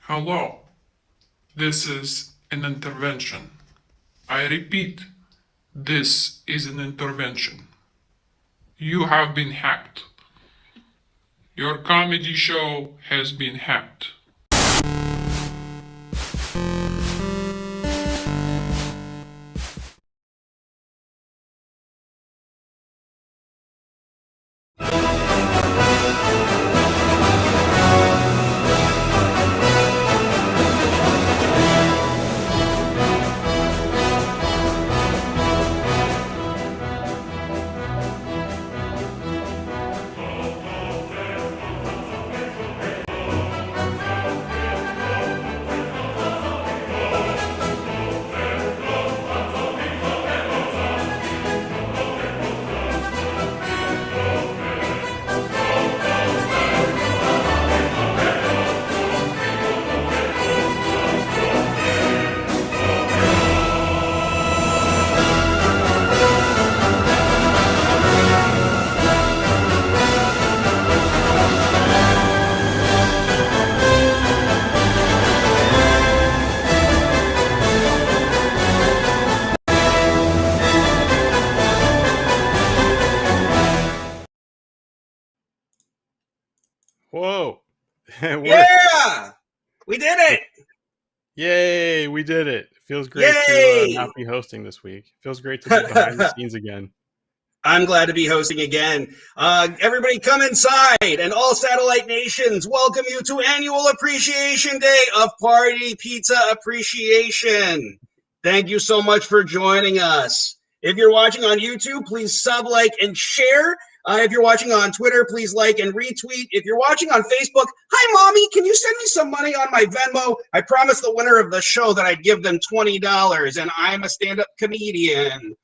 Hello, this is an intervention. I repeat, this is an intervention. You have been hacked. Your comedy show has been hacked. Whoa. Yeah! We did it! Yay, we did it. It feels great Yay! to not be hosting this week. It feels great to be behind the scenes again. I'm glad to be hosting again. Everybody come inside, and all satellite nations welcome you to Annual Appreciation Day of Party Pizza Appreciation. Thank you so much for joining us. If you're watching on YouTube, please sub, like, and share. If you're watching on Twitter, please like and retweet. If you're watching on Facebook, hi, Mommy, can you send me some money on my Venmo? I promised the winner of the show that I'd give them $20, and I'm a stand-up comedian.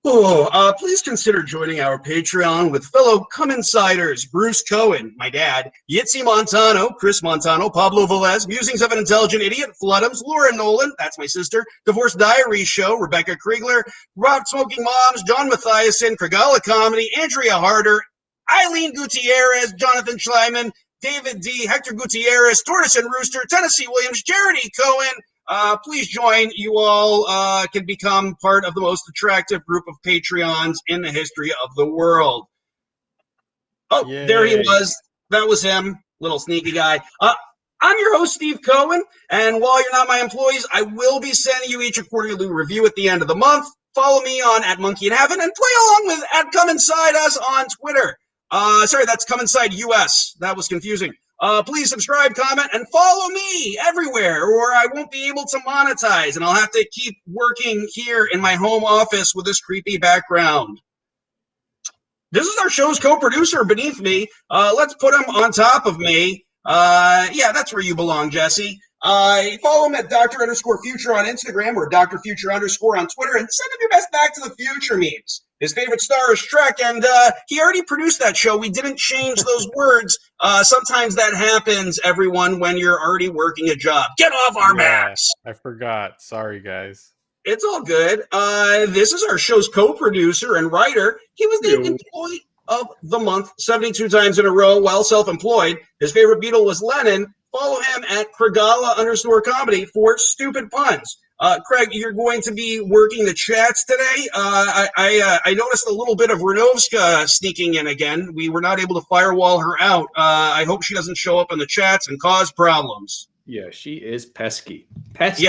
Please consider joining our Patreon with fellow Come Insiders, Bruce Cohen, my dad, Yitzi Montano, Chris Montano, Pablo Velez, Musings of an Intelligent Idiot, Floodums, Laura Nolan, that's my sister, Divorce Diary Show, Rebecca Kriegler, Rob Smoking Moms, John Mathiasen, Kragala Comedy, Andrea Harder, Eileen Gutierrez, Jonathan Schleiman, David D., Hector Gutierrez, Tortoise and Rooster, Tennessee Williams, Jared E. Cohen. Please join. You all can become part of the most attractive group of Patreons in the history of the world. Oh, Yay. There he was. That was him, little sneaky guy. I'm your host, Steve Cohen, and while you're not my employees, I will be sending you each a quarterly review at the end of the month. Follow me on @MonkeyInHeaven and play along with @ComeInsideUs on Twitter. Sorry, that's Come Inside US. That was confusing. Please subscribe, comment, and follow me everywhere, or I won't be able to monetize, and I'll have to keep working here in my home office with this creepy background. This is our show's co-producer beneath me. Let's put him on top of me. Yeah, that's where you belong, Jesse. Follow him at Dr_Future on Instagram or Dr_Future_ on Twitter, and send him your best Back to the Future memes. His favorite star is Shrek, and he already produced that show. We didn't change those words. Sometimes that happens, everyone, when you're already working a job. Get off our backs! I forgot. Sorry, guys. It's all good. This is our show's co-producer and writer. He was named Employee of the Month 72 times in a row while self-employed. His favorite Beatle was Lennon. Follow him at Kragala_comedy for stupid puns. Craig, you're going to be working the chats today. I noticed a little bit of Renovska sneaking in again. We were not able to firewall her out. I hope she doesn't show up in the chats and cause problems. Yeah, she is pesky. Pesky.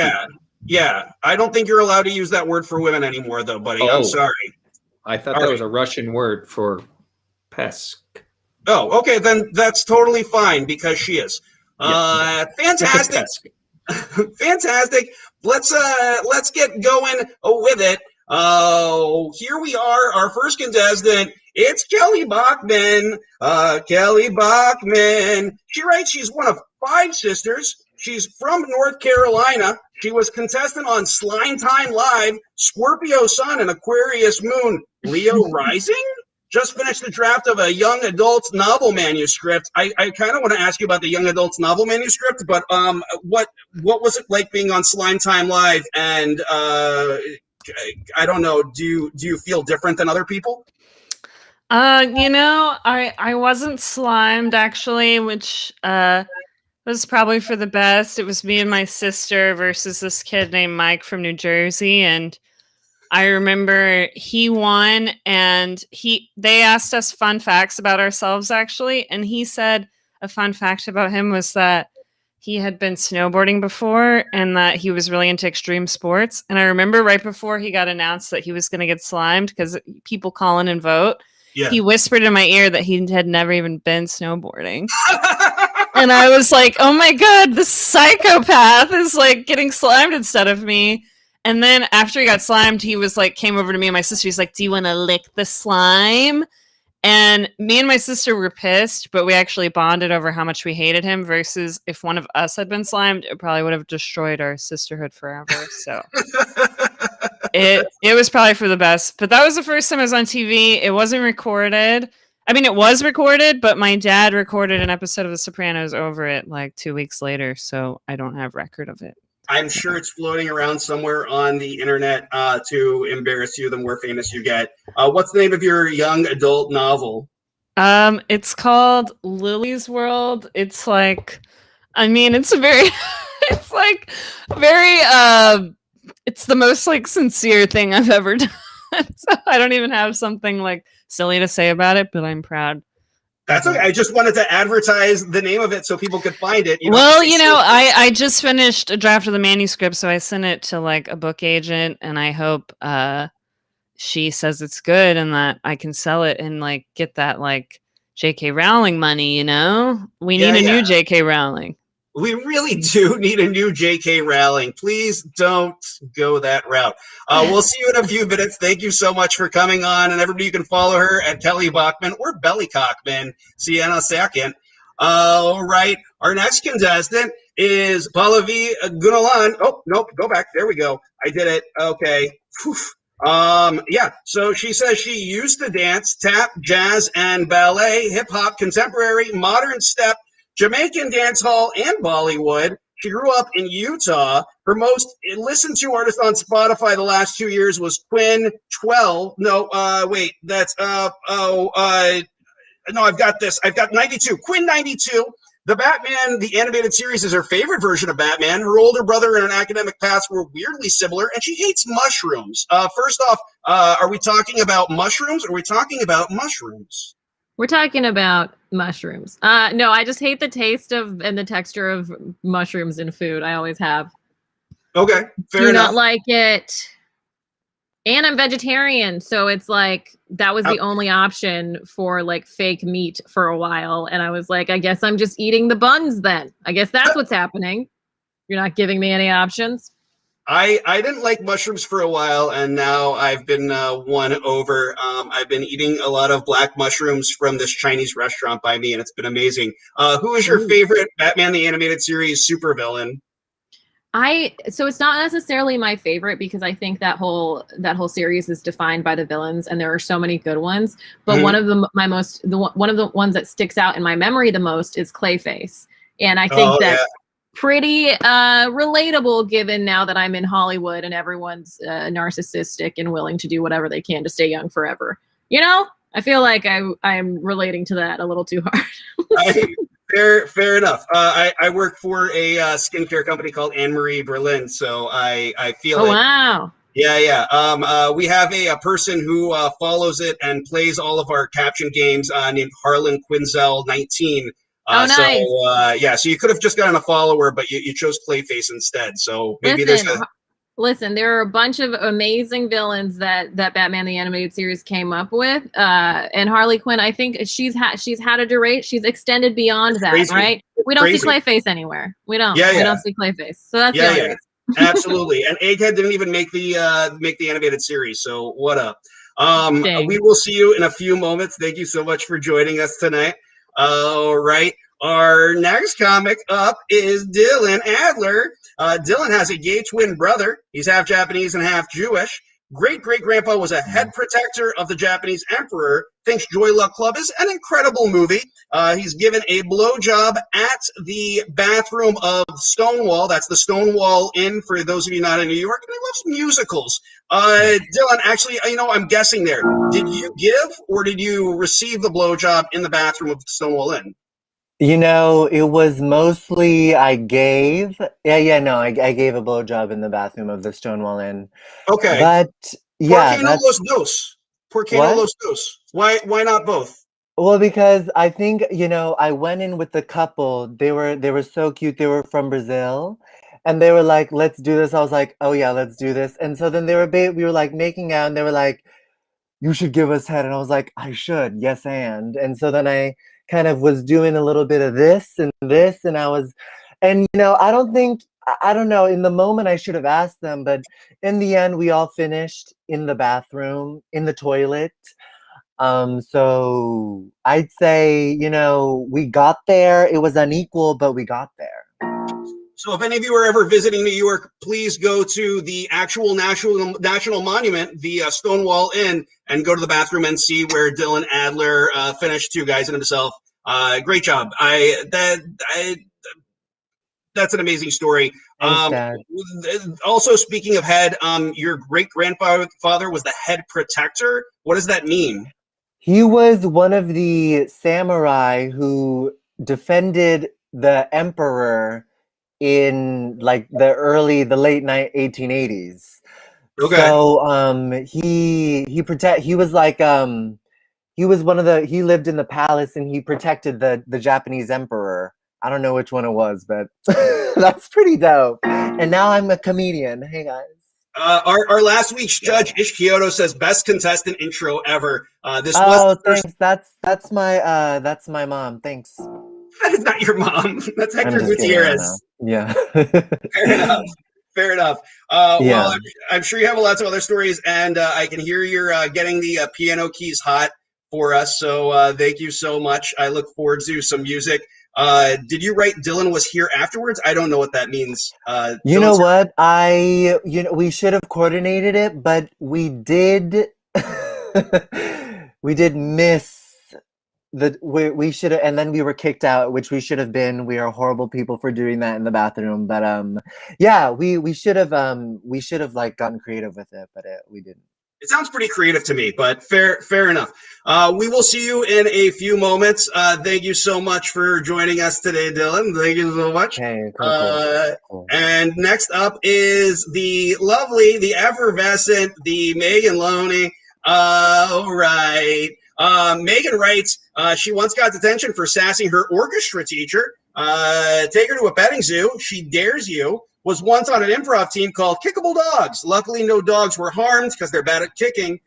Yeah. I don't think you're allowed to use that word for women anymore, though, buddy. I'm sorry. I thought that was a Russian word for pesk. Oh, okay, then that's totally fine because she is. Fantastic. Fantastic. Let's get going with it. Here we are, our first contestant. It's Kelly Bachman. Kelly Bachman. She writes she's one of 5 sisters. She's from North Carolina. She was contestant on Slime Time Live, Scorpio Sun, and Aquarius Moon. Leo Rising? Just finished the draft of a young adult novel manuscript. I kind of want to ask you about the young adult novel manuscript, but what was it like being on Slime Time Live? And I don't know. Do you feel different than other people? I wasn't slimed actually, which was probably for the best. It was me and my sister versus this kid named Mike from New Jersey, and I remember he won, and they asked us fun facts about ourselves actually, and he said a fun fact about him was that he had been snowboarding before and that he was really into extreme sports. And I remember right before he got announced that he was going to get slimed because people call in and vote, he whispered in my ear that he had never even been snowboarding. And I was like, oh my God, this psychopath is like getting slimed instead of me. And then after he got slimed, he was like, came over to me and my sister. He's like, do you want to lick the slime? And me and my sister were pissed, but we actually bonded over how much we hated him versus if one of us had been slimed, it probably would have destroyed our sisterhood forever. So it was probably for the best. But that was the first time I was on TV. It wasn't recorded. I mean, it was recorded, but my dad recorded an episode of The Sopranos over it like 2 weeks later. So I don't have record of it. I'm sure it's floating around somewhere on the internet to embarrass you the more famous you get. What's the name of your young adult novel? It's called Lily's World. It's like, I mean, it's a very, it's like very, it's the most like sincere thing I've ever done. So I don't even have something like silly to say about it, but I'm proud. That's okay. I just wanted to advertise the name of it so people could find it. I just finished a draft of the manuscript, so I sent it to like a book agent, and I hope she says it's good and that I can sell it and like get that like J.K. Rowling money. You know, we need a new J.K. Rowling. We really do need a new J.K. Rowling. Please don't go that route. We'll see you in a few minutes. Thank you so much for coming on. And everybody, you can follow her at Kelly Bachman or Belly Cockman. See you in a second. All right. Our next contestant is Pallavi Gunalan. Oh, nope. Go back. There we go. I did it. Okay. Whew. So she says she used to dance, tap, jazz, and ballet, hip hop, contemporary, modern step, Jamaican dancehall, and Bollywood. She grew up in Utah. Her most listened to artist on Spotify the last 2 years was Quinn 12. No, wait, that's no, I've got this. I've got 92. Quinn 92. The Batman, the animated series, is her favorite version of Batman. Her older brother and an academic past were weirdly similar, and she hates mushrooms. First off, are we talking about mushrooms, or are we talking about mushrooms? We're talking about mushrooms. No, I just hate the taste of and the texture of mushrooms in food. I always have. Okay, fair enough. Do not like it. And I'm vegetarian, so it's like that was the only option for like fake meat for a while. And I was like, I guess I'm just eating the buns then. I guess that's what's happening. You're not giving me any options. I didn't like mushrooms for a while, and now I've been won over. I've been eating a lot of black mushrooms from this Chinese restaurant by me, and it's been amazing. Who is your favorite Batman the Animated Series supervillain? So it's not necessarily my favorite because I think that whole series is defined by the villains, and there are so many good ones. But one of the ones that sticks out in my memory the most is Clayface, and I think pretty relatable given now that I'm in Hollywood and everyone's narcissistic and willing to do whatever they can to stay young forever. You know, I feel like I'm relating to that a little too hard. Fair enough. I work for a skincare company called Anne Marie Berlin, so I feel it. Wow. Yeah. We have a person who follows it and plays all of our caption games named Harlan Quinzel 19. Nice. So you could have just gotten a follower, but you chose Clayface instead. So maybe there's Listen, there are a bunch of amazing villains that Batman the Animated Series came up with, and Harley Quinn. I think she's had a duration. She's extended beyond that, Crazy. right? We don't see Clayface anywhere. We don't. Yeah, We yeah. don't see Clayface. So that's the only reason. Absolutely. And Egghead didn't even make the animated series. So what up? Dang. We will see you in a few moments. Thank you so much for joining us tonight. All right. Our next comic up is Dylan Adler. Dylan has a gay twin brother. He's half Japanese and half Jewish. Great-great-grandpa was a head protector of the Japanese emperor. Thinks Joy Luck Club is an incredible movie. He's given a blowjob at the bathroom of Stonewall. That's the Stonewall Inn for those of you not in New York. And he loves musicals. Dylan, actually, I'm guessing there. Did you give or did you receive the blowjob in the bathroom of Stonewall Inn? It was mostly I gave. I gave a blowjob in the bathroom of the Stonewall Inn. Okay. But yeah, Por qué no los dos? Por qué no los dos? Why not both? Well, because I think, I went in with the couple. They were so cute. They were from Brazil. And they were like, let's do this. I was like, oh yeah, let's do this. And so then we were like making out and they were like, you should give us head. And I was like, I should. Yes, and. And so then I kind of was doing a little bit of this and this. And I don't know, in the moment I should have asked them, but in the end, we all finished in the bathroom, in the toilet. So I'd say, we got there. It was unequal, but we got there. So if any of you are ever visiting New York, please go to the actual national monument, the Stonewall Inn, and go to the bathroom and see where Dylan Adler finished two guys in himself. Great job. That's an amazing story. Thanks, Dad. Also, speaking of head, your great-grandfather was the head protector. What does that mean? He was one of the samurai who defended the emperor in like the late 1880s. Okay. So he was like he lived in the palace and he protected the Japanese emperor. I don't know which one it was, but that's pretty dope. And now I'm a comedian. Hey guys. Our last week's judge, Ish Kyoto, says best contestant intro ever. Thanks. That's my mom. Thanks. That is not your mom. That's Hector Gutierrez. Yeah. Fair enough. Well, I'm sure you have lots of other stories, and I can hear you're getting the piano keys hot for us. So thank you so much. I look forward to some music. Did you write Dylan was here afterwards? I don't know what that means. You know what? We should have coordinated it, but we did. We did miss we should have, and then we were kicked out, which we should have been. We are horrible people for doing that in the bathroom. But yeah, we should have like gotten creative with it, but we didn't. It sounds pretty creative to me, but fair enough. We will see you in a few moments. Thank you so much for joining us today, Dylan. Thank you so much. Hey, cool. And next up is the lovely, the effervescent, the Megan Loney. All right. Megan writes, she once got detention for sassing her orchestra teacher. Take her to a petting zoo. She dares you. Was once on an improv team called Kickable Dogs. Luckily, no dogs were harmed because they're bad at kicking.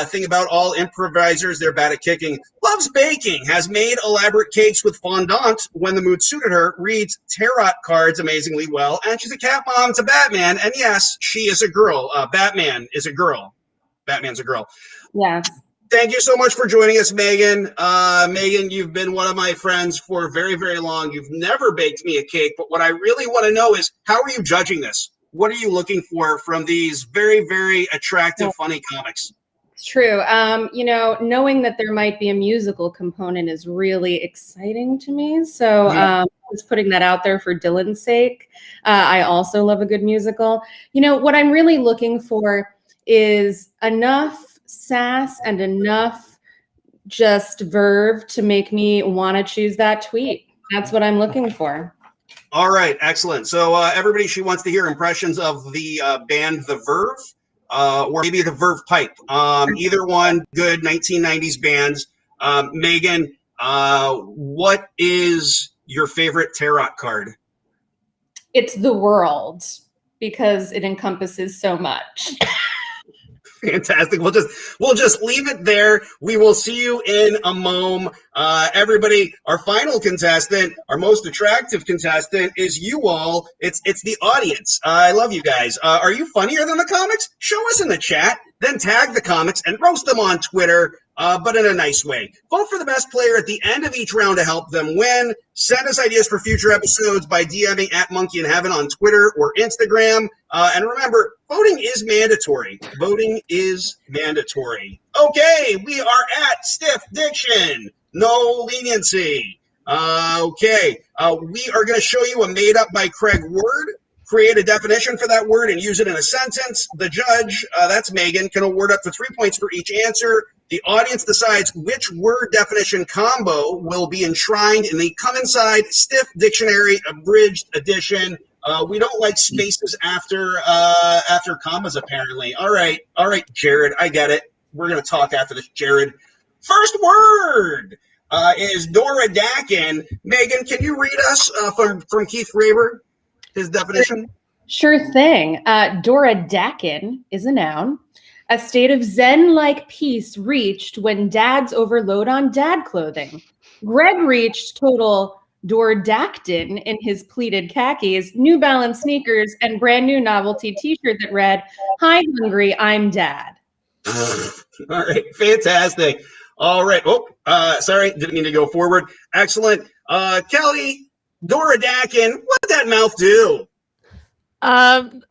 Thing about all improvisers, they're bad at kicking. Loves baking. Has made elaborate cakes with fondant when the mood suited her. Reads tarot cards amazingly well. And she's a cat mom to Batman. And yes, she is a girl. Batman is a girl. Batman's a girl. Yes. Thank you so much for joining us, Megan. Megan, you've been one of my friends for very, very long. You've never baked me a cake, but what I really want to know is, how are you judging this? What are you looking for from these very, very attractive, funny comics? It's true. Knowing that there might be a musical component is really exciting to me. So just putting that out there for Dylan's sake. I also love a good musical. What I'm really looking for is enough sass and enough just verve to make me want to choose that tweet. That's what I'm looking for. All right, excellent. So everybody, she wants to hear impressions of the band The Verve, or maybe the Verve Pipe. Either one, good 1990s bands. Megan, what is your favorite tarot card? It's the world. because it encompasses so much. Fantastic. We'll just leave it there. We will see you in a moment. Everybody, our final contestant, our most attractive contestant is you all. It's the audience. I love you guys. Are you funnier than the comics? Show us in the chat, then tag the comics and roast them on Twitter, but in a nice way. Vote for the best player at the end of each round to help them win. Send us ideas for future episodes by DMing at Monkey in Heaven on Twitter or Instagram. And remember, voting is mandatory. Voting is mandatory. Okay, we are at Stiff Diction. No leniency. Okay, we are going to show you a made-up by Craig word. Create a definition for that word and use it in a sentence. The judge, that's Megan, can award up to 3 points for each answer. The audience decides which word definition combo will be enshrined in the Come Inside Stiff Dictionary Abridged Edition. We don't like spaces after commas, apparently. All right, Jared, I get it. We're going to talk after this, Jared. First word is Dora Dakin. Megan, can you read us from Keith Graber, his definition? Sure thing. Dora Dakin is a noun. A state of zen-like peace reached when dads overload on dad clothing. Greg reached total Dordactin in his pleated khakis, New Balance sneakers, and brand new novelty t-shirt that read, "Hi, hungry, I'm dad." All right, fantastic. All right. Oh, sorry, didn't mean to go forward. Excellent. Kelly, Dora Dakin, what'd that mouth do?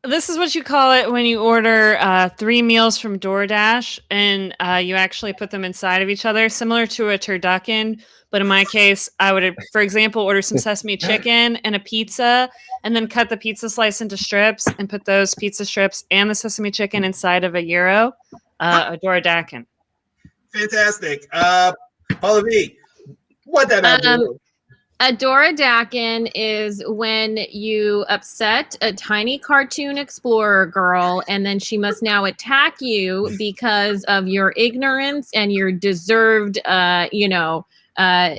This is what you call it when you order 3 meals from DoorDash and you actually put them inside of each other, similar to a turducken. But in my case, I would, for example, order some sesame chicken and a pizza, and then cut the pizza slice into strips and put those pizza strips and the sesame chicken inside of a gyro, a DoorDakin. Fantastic. Paula V, what that mouth do? A Dora-dakin is when you upset a tiny cartoon explorer girl, and then she must now attack you because of your ignorance and your deserved,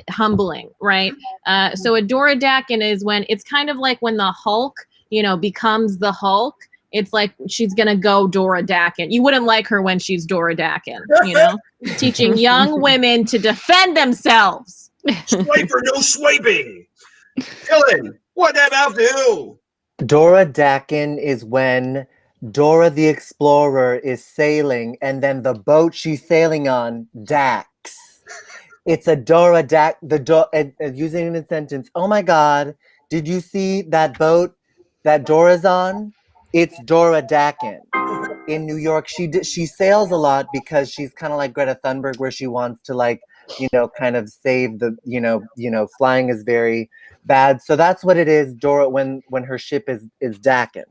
humbling, right? So a Dora-dakin is when it's kind of like when the Hulk, becomes the Hulk. It's like she's gonna go Dora-dakin. You wouldn't like her when she's Dora-dakin, teaching young women to defend themselves. Swipe or no swiping. Dylan, what'd that mouth do? Dora Dakin is when Dora the Explorer is sailing and then the boat she's sailing on dacks. It's a Dora Dak. Using it in a sentence. Oh my God! Did you see that boat that Dora's on? It's Dora Dakin in New York. She sails a lot because she's kind of like Greta Thunberg, where she wants to kind of save the flying is very bad. So that's what it is, Dora, when her ship is Dakin.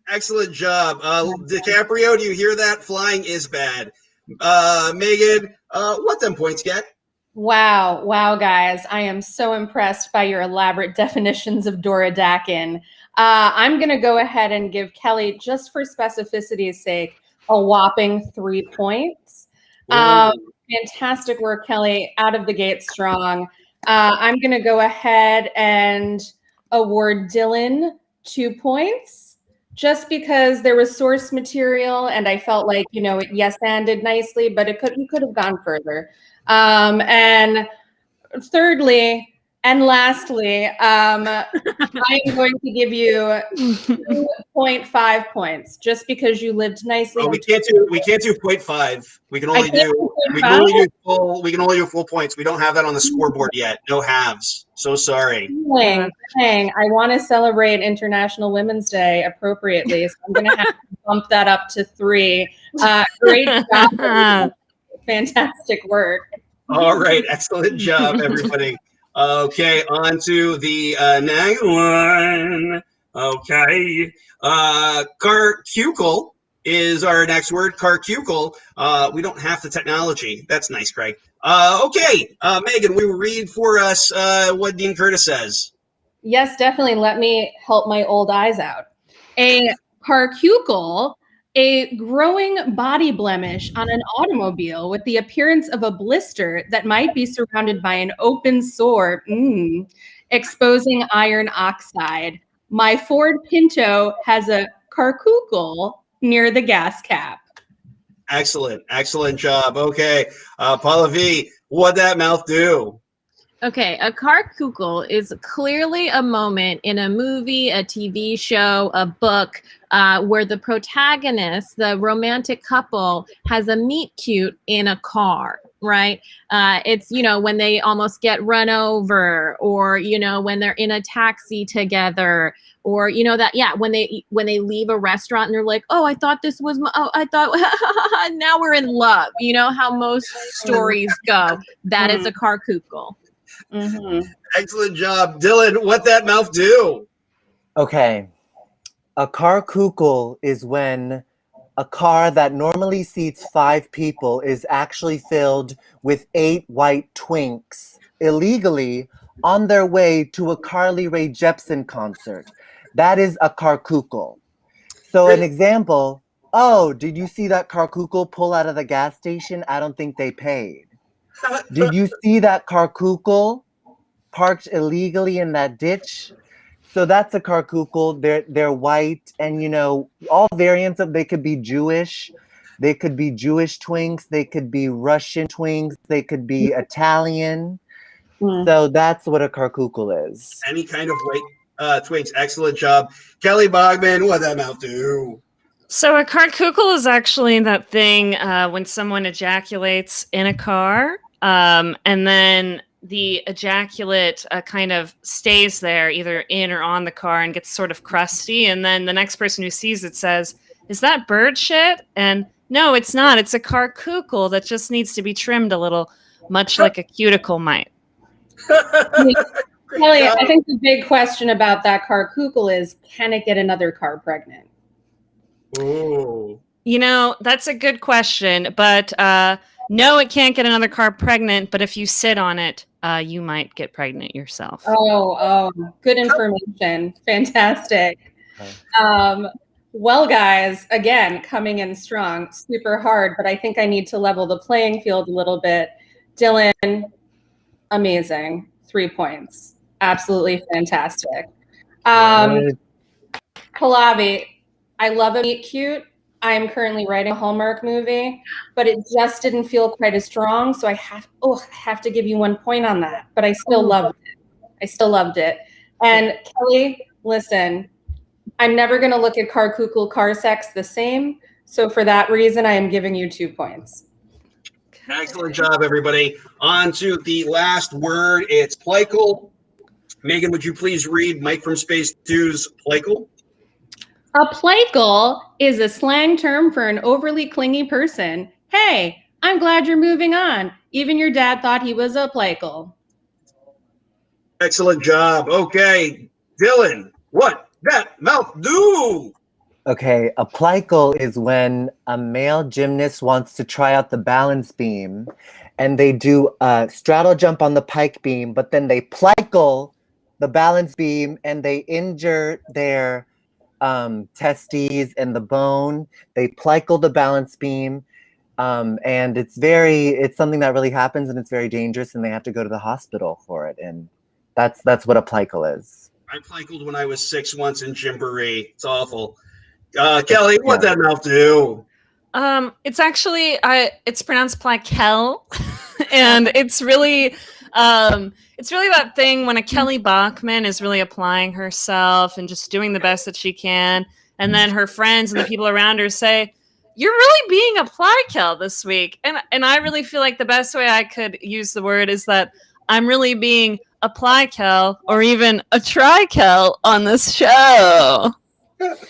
Excellent job. DiCaprio, do you hear that? Flying is bad. Megan, what them points get? Wow, guys. I am so impressed by your elaborate definitions of Dora Dakin. I'm going to go ahead and give Kelly, just for specificity's sake, a whopping 3 points. Fantastic work, Kelly. Out of the gate strong. I'm going to go ahead and award Dylan 2 points, just because there was source material and I felt like, it yes-anded nicely, but you could have gone further. And thirdly, and lastly, I am going to give you 2.5 points just because you lived nicely. Oh, we can't do 0.5. We can only do full points. We don't have that on the scoreboard yet. No halves. So sorry. Dang. I want to celebrate International Women's Day appropriately, so I'm going to have to bump that up to 3. Great job. Fantastic work. All right. Excellent job, everybody. Okay, on to the next one. Okay. Carcucle is our next word. Carcucle. We don't have the technology. That's nice, Craig. Okay, Megan, will you read for us what Dean Curtis says? Yes, definitely. Let me help my old eyes out. A carcucle, a growing body blemish on an automobile with the appearance of a blister that might be surrounded by an open sore, exposing iron oxide. My Ford Pinto has a carcucle near the gas cap. Excellent. Excellent job. Okay. Paula V, what'd that mouth do? Okay, a carcucle is clearly a moment in a movie, a TV show, a book, where the protagonist, the romantic couple, has a meet cute in a car, right? It's, you know, when they almost get run over, or, you know, when they're in a taxi together, or, you know, that, yeah, when they leave a restaurant and they're like, oh, I thought this was I thought now we're in love. You know how most stories go. That is a carcucle. Mm-hmm. Excellent job. Dylan, what'd that mouth do? Okay. A carcucle is when a car that normally seats 5 people is actually filled with 8 white twinks illegally on their way to a Carly Rae Jepsen concert. That is a carcucle. So an example, oh, did you see that carcucle pull out of the gas station? I don't think they paid. Did you see that carcucle parked illegally in that ditch? So that's a carcucle. They're white, and you know, all variants of, they could be Jewish, they could be Jewish twinks, they could be Russian twinks, they could be Italian. So that's what a carcucle is. Any kind of white twinks. Excellent job. Kelly Bogman, what'd that mouth do? So a carcucle is actually that thing when someone ejaculates in a car, and then the ejaculate kind of stays there, either in or on the car, and gets sort of crusty. And then the next person who sees it says, "Is that bird shit?" And no, it's not. It's a carcucle that just needs to be trimmed a little, much like a cuticle might. Kelly, I think the big question about that carcucle is, can it get another car pregnant? Ooh. You know, that's a good question, but no, it can't get another car pregnant, but if you sit on it, you might get pregnant yourself. Oh, good information. Fantastic. Well, guys, again, coming in strong, super hard, but I think I need to level the playing field a little bit. Dylan, amazing. 3 points. Absolutely fantastic. Pallavi, I love a meet cute. I am currently writing a Hallmark movie, but it just didn't feel quite as strong. So I have to give you 1 point on that. But I still loved it. And Kelly, listen, I'm never going to look at carcucle car sex the same. So for that reason, I am giving you 2 points. Excellent job, everybody. On to the last word. It's plical. Megan, would you please read Mike from Space 2's plical? A plical is a slang term for an overly clingy person. Hey, I'm glad you're moving on. Even your dad thought he was a plical. Excellent job. Okay, Dylan, what that mouth do? Okay, a plical is when a male gymnast wants to try out the balance beam, and they do a straddle jump on the pike beam, but then they plical the balance beam and they injure their testes and the bone. They plical the balance beam, and it's something that really happens, and it's very dangerous, and they have to go to the hospital for it. And that's what a plical is. I plickled when I was 6 once in Gymboree. It's awful. Kelly, what'd that mouth do? It's actually it's pronounced plikel, and it's really that thing when a Kelly Bachman is really applying herself and just doing the best that she can, and then her friends and the people around her say, "You're really being a plikel this week," and I really feel like the best way I could use the word is that I'm really being a plikel or even a trikel on this show. That's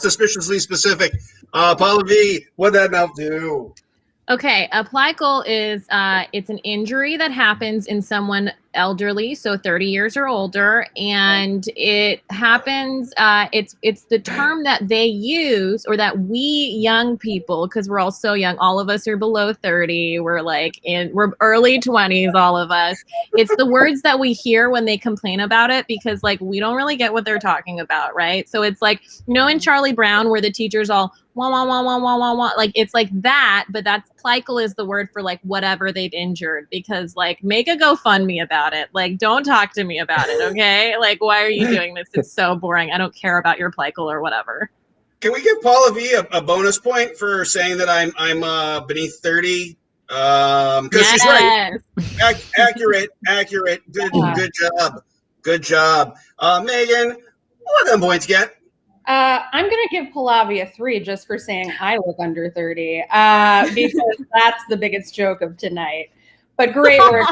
suspiciously specific. Paula V, what'd that mouth do? Okay, a plical is it's an injury that happens in someone elderly, so 30 years or older, and it happens. It's the term that they use, or that we young people, because we're all so young. All of us are below 30. We're we're early 20s. All of us. It's the words that we hear when they complain about it, because like we don't really get what they're talking about, right? So it's like, you know, in Charlie Brown, where the teacher's all wah wah wah wah wah wah wah, like it's like that, but that's plical is the word for like whatever they've injured, because like make a GoFundMe about about it. Like, don't talk to me about it, okay? Like, why are you doing this? It's so boring. I don't care about your Plycal or whatever. Can we give Paula V a bonus point for saying that I'm beneath 30? Because she's right. Accurate. Good job. Megan, what do them points get? I'm going to give Pallavi a 3 just for saying I look under 30 because that's the biggest joke of tonight. But great work,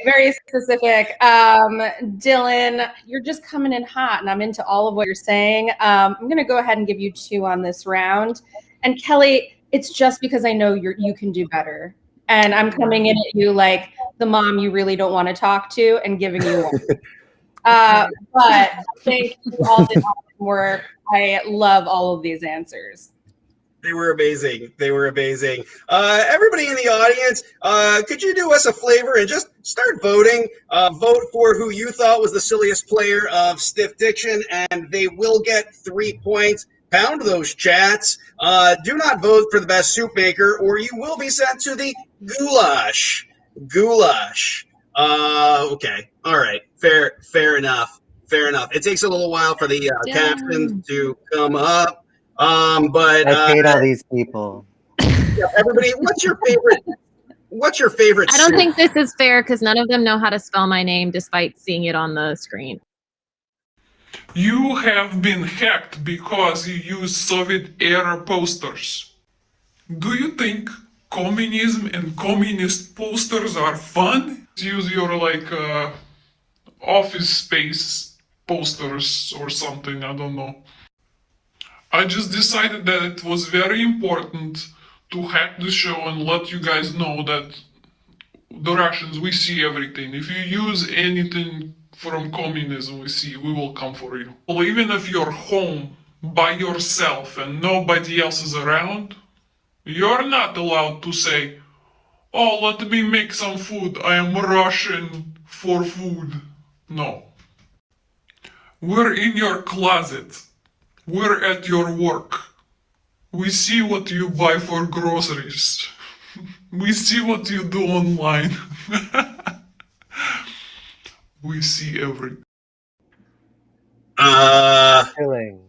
very specific. Dylan, you're just coming in hot, and I'm into all of what you're saying. I'm going to go ahead and give you 2 on this round. And Kelly, it's just because I know you can do better. And I'm coming in at you like the mom you really don't want to talk to and giving you one. But thank you all did awesome work. I love all of these answers. They were amazing. Everybody in the audience, could you do us a favor and just start voting? Vote for who you thought was the silliest player of Stiff Diction, and they will get 3 points. Pound those chats. Do not vote for the best soup maker, or you will be sent to the goulash. Okay. All right. Fair enough. It takes a little while for the captions to come up. But I hate all these people. Yeah, everybody, what's your favorite? I don't think this is fair because none of them know how to spell my name despite seeing it on the screen. You have been hacked because you used Soviet-era posters. Do you think communism and communist posters are fun? Use your office space posters or something, I don't know. I just decided that it was very important to hack the show and let you guys know that the Russians, we see everything. If you use anything from communism, we will come for you. Well, even if you're home by yourself and nobody else is around, you're not allowed to say, "Oh, let me make some food. I am Russian for food." No. We're in your closet. We're at your work. We see what you buy for groceries. We see what you do online. We see everything. Killing.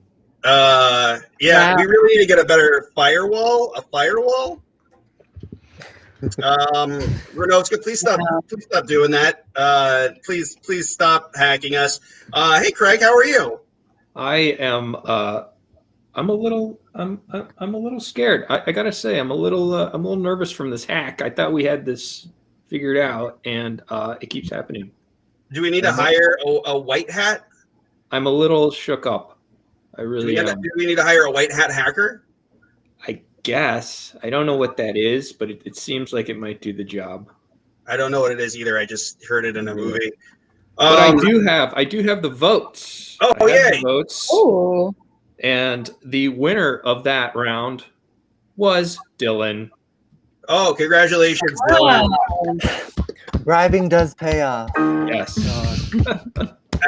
Yeah, we really need to get a better firewall. Renotska, please stop doing that. Please stop hacking us. Hey Craig, how are you? I am. I'm a little scared. I gotta say, I'm a little nervous from this hack. I thought we had this figured out, and it keeps happening. Do we need to hire a white hat? I'm a little shook up. I really am. Do we need to hire a white hat hacker? I guess. I don't know what that is, but it seems like it might do the job. I don't know what it is either. I just heard it in a movie. But I do have the votes. Oh yeah, votes. Oh. And the winner of that round was Dylan. Oh, congratulations, Dylan. Bribing does pay off. Yes.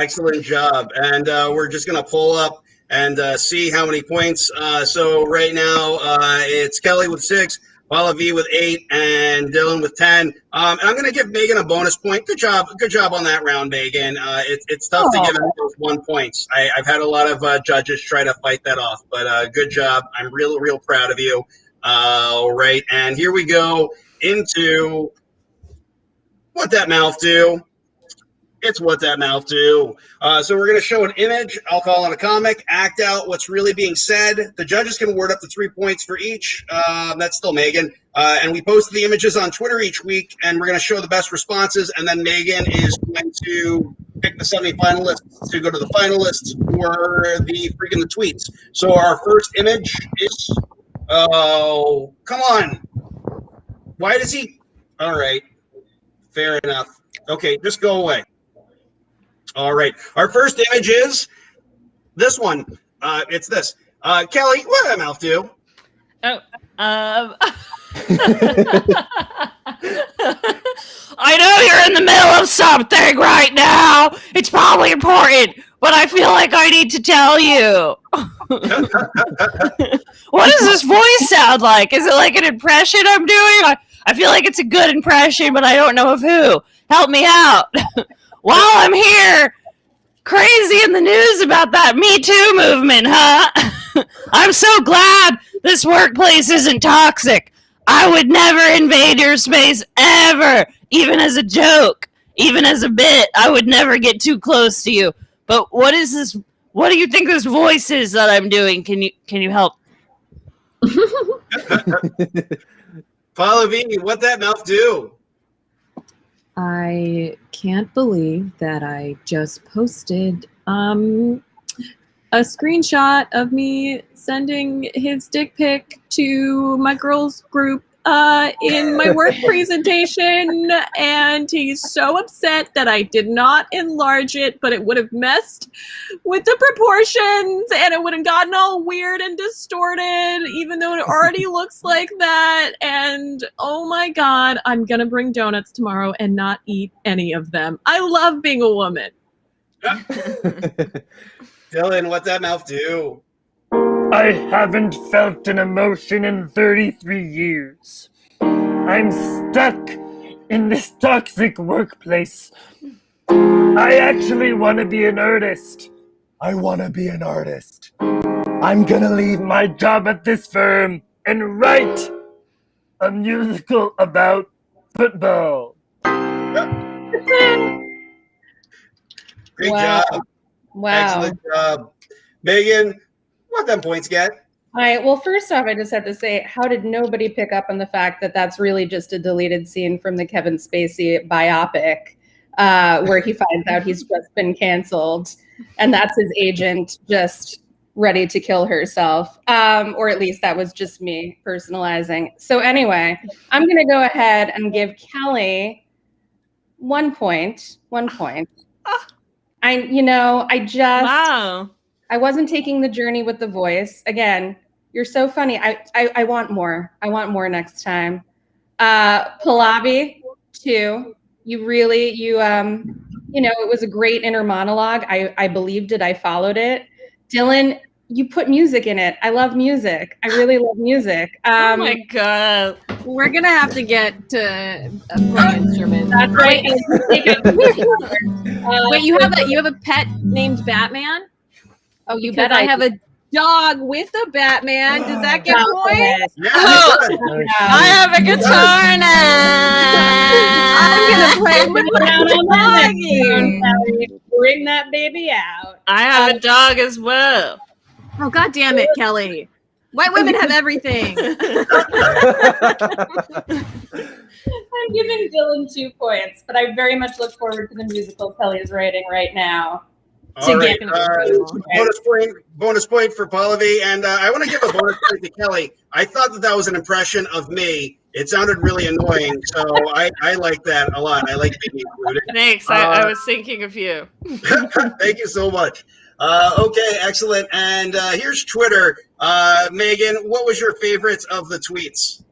Excellent job. And we're just going to pull up and see how many points. So right now it's Kelly with 6, Paula V with 8, and Dylan with 10. And I'm going to give Megan a bonus point. Good job on that round, Megan. It's tough to give out those 1 points. I've had a lot of judges try to fight that off, but good job. I'm real proud of you. All right, and here we go into What That Mouth Do. It's What That Mouth Do. So we're going to show an image. I'll call it a comic. Act out what's really being said. The judges can award up to 3 points for each. That's still Megan. And we post the images on Twitter each week, and we're going to show the best responses. And then Megan is going to pick the semi-finalists to go to the finalists for the tweets. So our first image is, oh, come on. Why does he? All right. Fair enough. Okay, just go away. All right. Our first image is this one. It's this. Kelly, what did that mouth do? Oh, I know you're in the middle of something right now. It's probably important, but I feel like I need to tell you. What does this voice sound like? Is it like an impression I'm doing? I feel like it's a good impression, but I don't know of who. help me out. While I'm here, crazy in the news about that Me Too movement, huh? I'm so glad this workplace isn't toxic. I would never invade your space ever, even as a joke, even as a bit. I would never get too close to you. But what is this? What do you think this voice is that I'm doing? Can you help? Paula V, what that mouth do? I can't believe that I just posted a screenshot of me sending his dick pic to my girls group in my work presentation, and he's so upset that I did not enlarge it, but it would have messed with the proportions and it would have gotten all weird and distorted, even though it already looks like that. And oh my god, I'm gonna bring donuts tomorrow and not eat any of them. I love being a woman. Dylan, what that mouth do? I haven't felt an emotion in 33 years. I'm stuck in this toxic workplace. I actually want to be an artist. I want to be an artist. I'm gonna leave my job at this firm and write a musical about football. Great Wow. job. Wow. Excellent job. Megan, what them points get? All right. Well, first off, I just have to say, how did nobody pick up on the fact that that's really just a deleted scene from the Kevin Spacey biopic, where he finds out he's just been canceled, and that's his agent just ready to kill herself, or at least that was just me personalizing. So anyway, I'm going to go ahead and give Kelly 1 point. 1 point. Wow. I wasn't taking the journey with the voice. Again, you're so funny. I want more. I want more next time. Pallavi, 2. It was a great inner monologue. I believed it. I followed it. Dylan, you put music in it. I love music. I really love music. Oh my god. We're gonna have to get to play instruments. That's right. Wait, you have a pet named Batman? Oh, you Because bet I have a dog with a Batman. Does that get points? Yeah, Oh. it does. I have a guitar now. I'm gonna play with my doggy. Bring that baby out. I have a dog as well. Oh god damn it, Kelly. White women have everything. I'm giving Dylan 2 points, but I very much look forward to the musical Kelly is writing right now. All right. Bonus point for Pallavi, and I want to give a bonus point to Kelly. I thought that was an impression of me. It sounded really annoying, so I like that a lot. I like being included. Thanks. I was thinking of you. Thank you so much. Okay, excellent. And here's Twitter. Megan, what was your favorite of the tweets?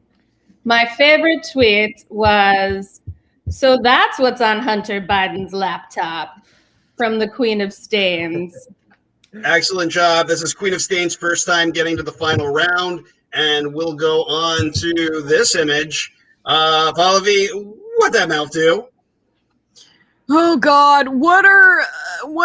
My favorite tweet was, "So that's what's on Hunter Biden's laptop," from the Queen of Stains. Excellent job. This is Queen of Stains' first time getting to the final round, and we'll go on to this image. Pallavi, what that mouth do? Oh god, what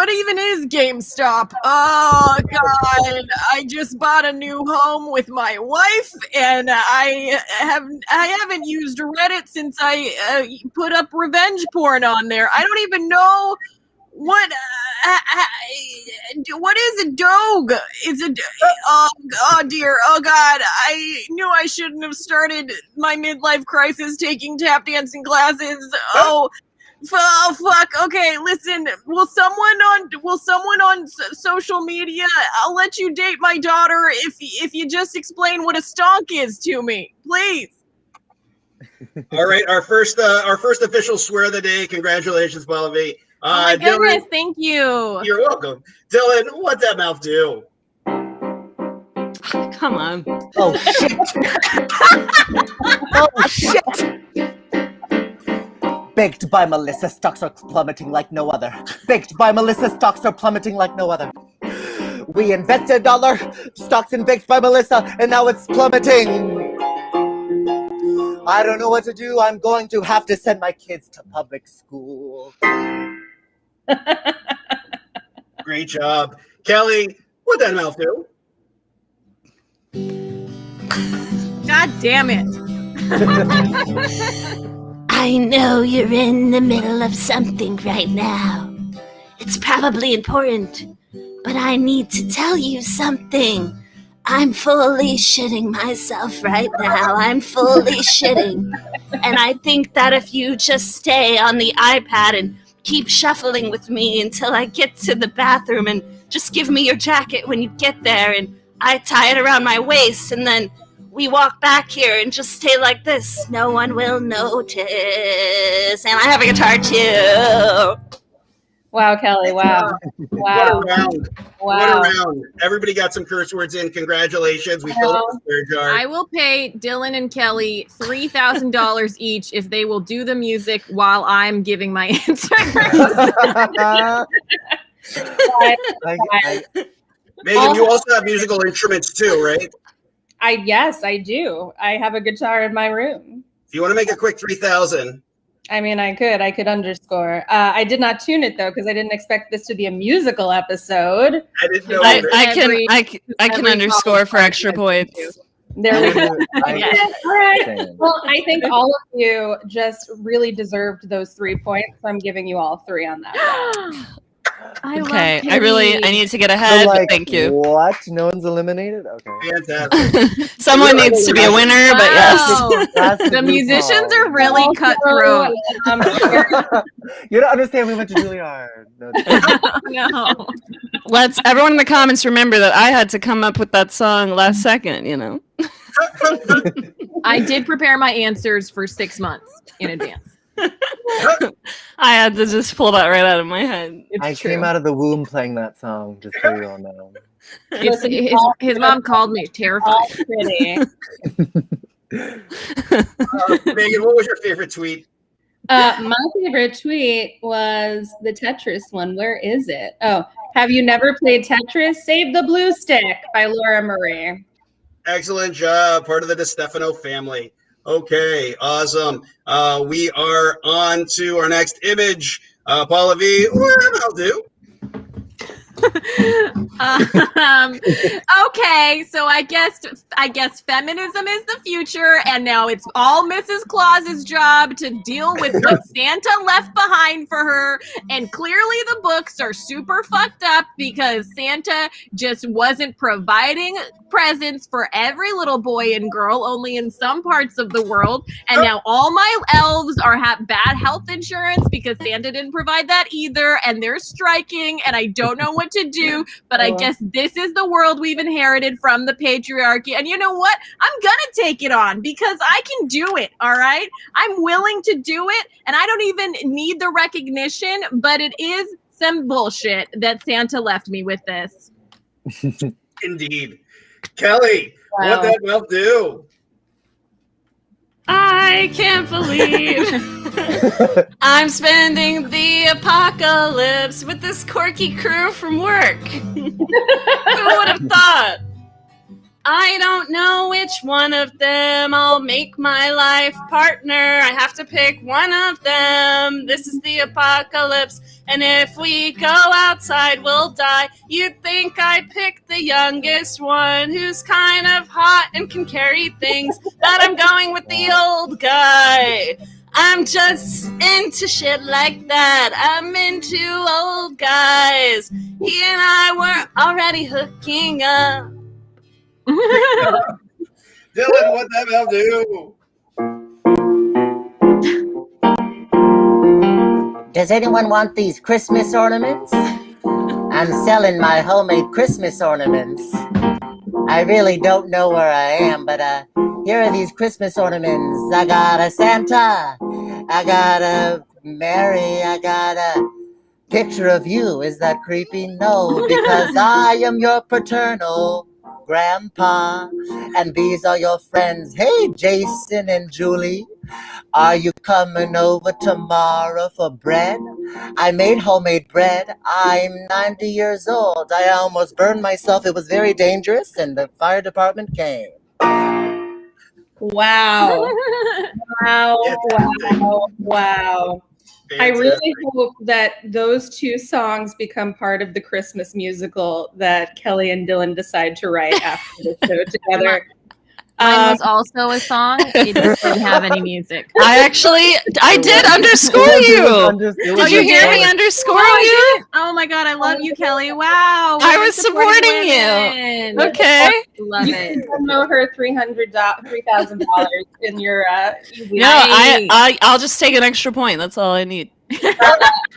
even is GameStop? Oh god, I just bought a new home with my wife, and I haven't used Reddit since I put up revenge porn on there. I don't even know what is a dog? Is it? Oh dear. Oh god, I knew I shouldn't have started my midlife crisis taking tap dancing classes. Oh fuck. Okay, listen. Will someone on social media? I'll let you date my daughter if you just explain what a stonk is to me, please. All right, our first official swear of the day. Congratulations, Pallavi. Oh my goodness, Dylan, thank you. you're welcome. Dylan, what that mouth do? Come on. Oh shit! Oh shit! Baked by Melissa, stocks are plummeting like no other. Baked by Melissa, stocks are plummeting like no other. We invested $1, stocks in Baked by Melissa, and now it's plummeting. I don't know what to do. I'm going to have to send my kids to public school. Great job. Kelly, what that mouth do? God damn it. I know you're in the middle of something right now. It's probably important, but I need to tell you something. I'm fully shitting myself right now. I'm fully shitting. And I think that if you just stay on the iPad and keep shuffling with me until I get to the bathroom, and just give me your jacket when you get there, and I tie it around my waist, and then we walk back here and just stay like this. No one will notice. And I have a guitar too. Wow, Kelly. Wow. Wow. What a round. Wow. What a round. Everybody got some curse words in. Congratulations. We filled up the swear jar. I will pay Dylan and Kelly $3,000 each if they will do the music while I'm giving my answer. Megan, you also have musical instruments too, right? Yes, I do. I have a guitar in my room. If you want to make a quick 3,000. I mean, I could underscore. I did not tune it though, because I didn't expect this to be a musical episode. I didn't know. I can underscore for extra points. There we go. Yes. All right. Well, I think all of you just really deserved those 3 points. So I'm giving you all 3 on that. Okay, I need to get ahead, So, but thank you. What? No one's eliminated? Okay. Fantastic. Someone needs to be a winner, but yes. That's The musicians are really cutthroat. You don't understand. We went to Juilliard. No. Let's everyone in the comments remember that I had to come up with that song last second, you know. I did prepare my answers for 6 months in advance. I had to just pull that right out of my head. I came out of the womb playing that song, just so you all know. His mom called me terrified. Megan, what was your favorite tweet? My favorite tweet was the Tetris one. Where is it? Oh, have you never played Tetris? Save the Blue Stick by Laura Marie. Excellent job. Part of the DeStefano family. Okay, awesome. We are on to our next image. Paula V, I'll do. Okay, so I guess feminism is the future, and now it's all Mrs. Claus's job to deal with what Santa left behind for her. And clearly the books are super fucked up because Santa just wasn't providing presents for every little boy and girl, only in some parts of the world. And now all my elves have bad health insurance because Santa didn't provide that either, and they're striking, and I don't know what to do, but I guess this is the world we've inherited from the patriarchy. And you know what? I'm gonna take it on because I can do it, all right? I'm willing to do it, and I don't even need the recognition, but it is some bullshit that Santa left me with this. Indeed. Kelly, Wow. what that mouth do? I can't believe I'm spending the apocalypse with this quirky crew from work. Who would have thought? I don't know which one of them I'll make my life partner. I have to pick one of them. This is the apocalypse, and if we go outside, we'll die. You'd think I picked the youngest one who's kind of hot and can carry things, but I'm going with the old guy. I'm just into shit like that. I'm into old guys. He and I were already hooking up. Dylan, what that mouth do? Does anyone want these Christmas ornaments? I'm selling my homemade Christmas ornaments. I really don't know where I am, but here are these Christmas ornaments. I got a Santa, I got a Mary, I got a picture of you. Is that creepy? No, because I am your paternal grandpa, and these are your friends. Hey, Jason and Julie, are you coming over tomorrow for bread? I made homemade bread. I'm 90 years old. I almost burned myself. It was very dangerous, and the fire department came. Wow. Wow. I really hope that those two songs become part of the Christmas musical that Kelly and Dylan decide to write after the show together. Mine was also a song. It just didn't have any music. I did underscore you. Did you hear me underscore you? Oh my god, I love you, Kelly. Wow. I was supporting you. Okay. Love You it. can know her $3,000 in your No, I'll just take an extra point. That's all I need. That's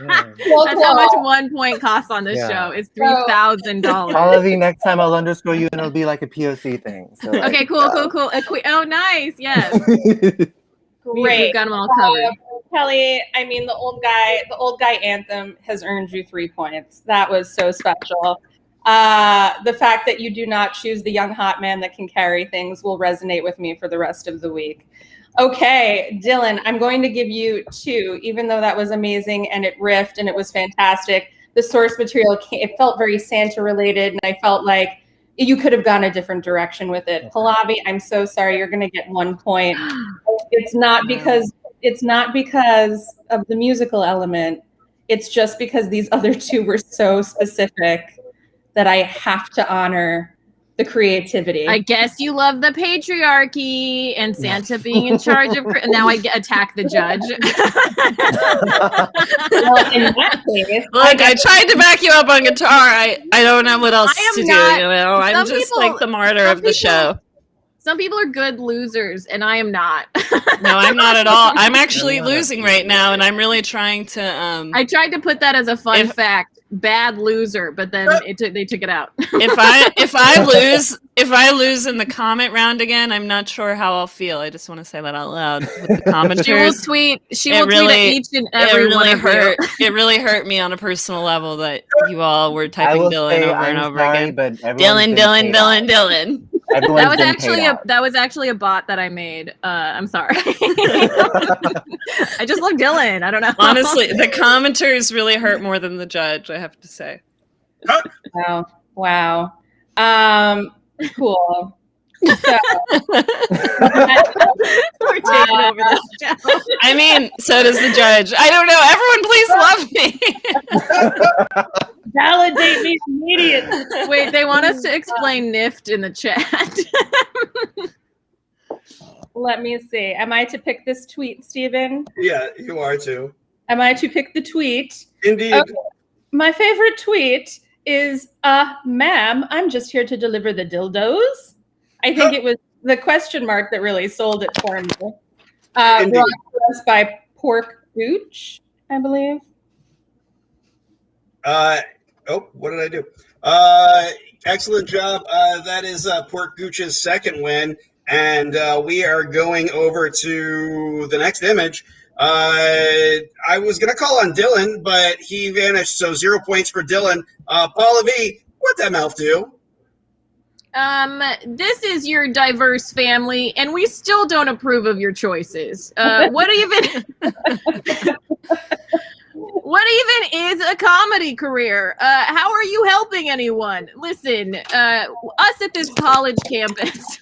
how much 1 point costs on this show. It's $3,000. Olive, next time I'll underscore you and it'll be like a POC thing. So Okay, cool. Oh, nice. Yes. Great. We've got them all covered. Kelly, I mean, the old guy anthem has earned you 3 points. That was so special. The fact that you do not choose the young hot man that can carry things will resonate with me for the rest of the week. Okay, Dylan, I'm going to give you 2, even though that was amazing and it riffed and it was fantastic. The source material, it felt very Santa related, and I felt like you could have gone a different direction with it. Pallavi, I'm so sorry. You're going to get 1 point. It's not because of the musical element. It's just because these other 2 were so specific that I have to honor the creativity. I guess you love the patriarchy and Santa being in charge of. Now I attack the judge. Well, in that case, look, I tried to back you up on guitar. I don't know what else to do. You know, I'm just like the martyr of the show. Some people are good losers, and I am not. No, I'm not at all. I'm actually losing right now, and I'm really trying to. I tried to put that as a fun fact. Bad loser, but then they took it out. If I lose in the comment round again, I'm not sure how I'll feel. I just want to say that out loud with the commenters. She will tweet at each and every one of you. It really hurt me on a personal level that you all were typing Dylan over and over again. But Dylan. That was actually a bot that I made. I'm sorry. I just love Dylan. I don't know. Honestly, the commenters really hurt more than the judge, I have to say. Wow. Cool. So, we're taking over this show. I mean, so does the judge. I don't know. Everyone, please love me. Validate me immediately. Wait, they want us to explain NIFT in the chat. Let me see. Am I to pick this tweet, Stephen? Yeah, you are too. Am I to pick the tweet? Indeed. Okay. My favorite tweet is, ma'am, I'm just here to deliver the dildos. I think it was the question mark that really sold it for me. Brought to us by Pork Gooch, I believe. What did I do? Excellent job. That is Pork Gooch's second win. And we are going over to the next image. I was going to call on Dylan, but he vanished, so 0 points for Dylan. Paula V, what'd that mouth do? This is your diverse family, and we still don't approve of your choices. What even is a comedy career? How are you helping anyone? Listen, us at this college campus,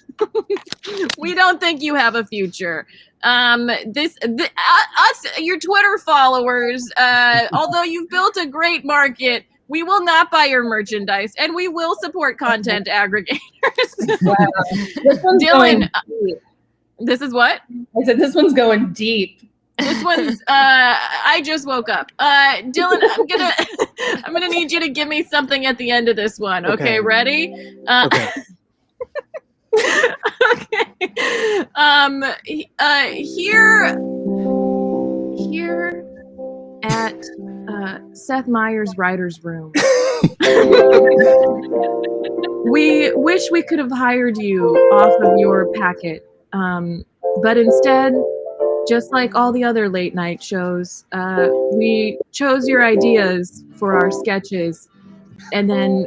we don't think you have a future. Us, your Twitter followers, although you've built a great market, we will not buy your merchandise, and we will support content aggregators. Wow. This one's Dylan, deep. This is what? I said this one's going deep. This one's I just woke up. Dylan, I'm gonna need you to give me something at the end of this one. Okay, ready? Okay. Okay. Here at Seth Meyers' writer's room, we wish we could have hired you off of your packet, but instead, just like all the other late night shows, we chose your ideas for our sketches and then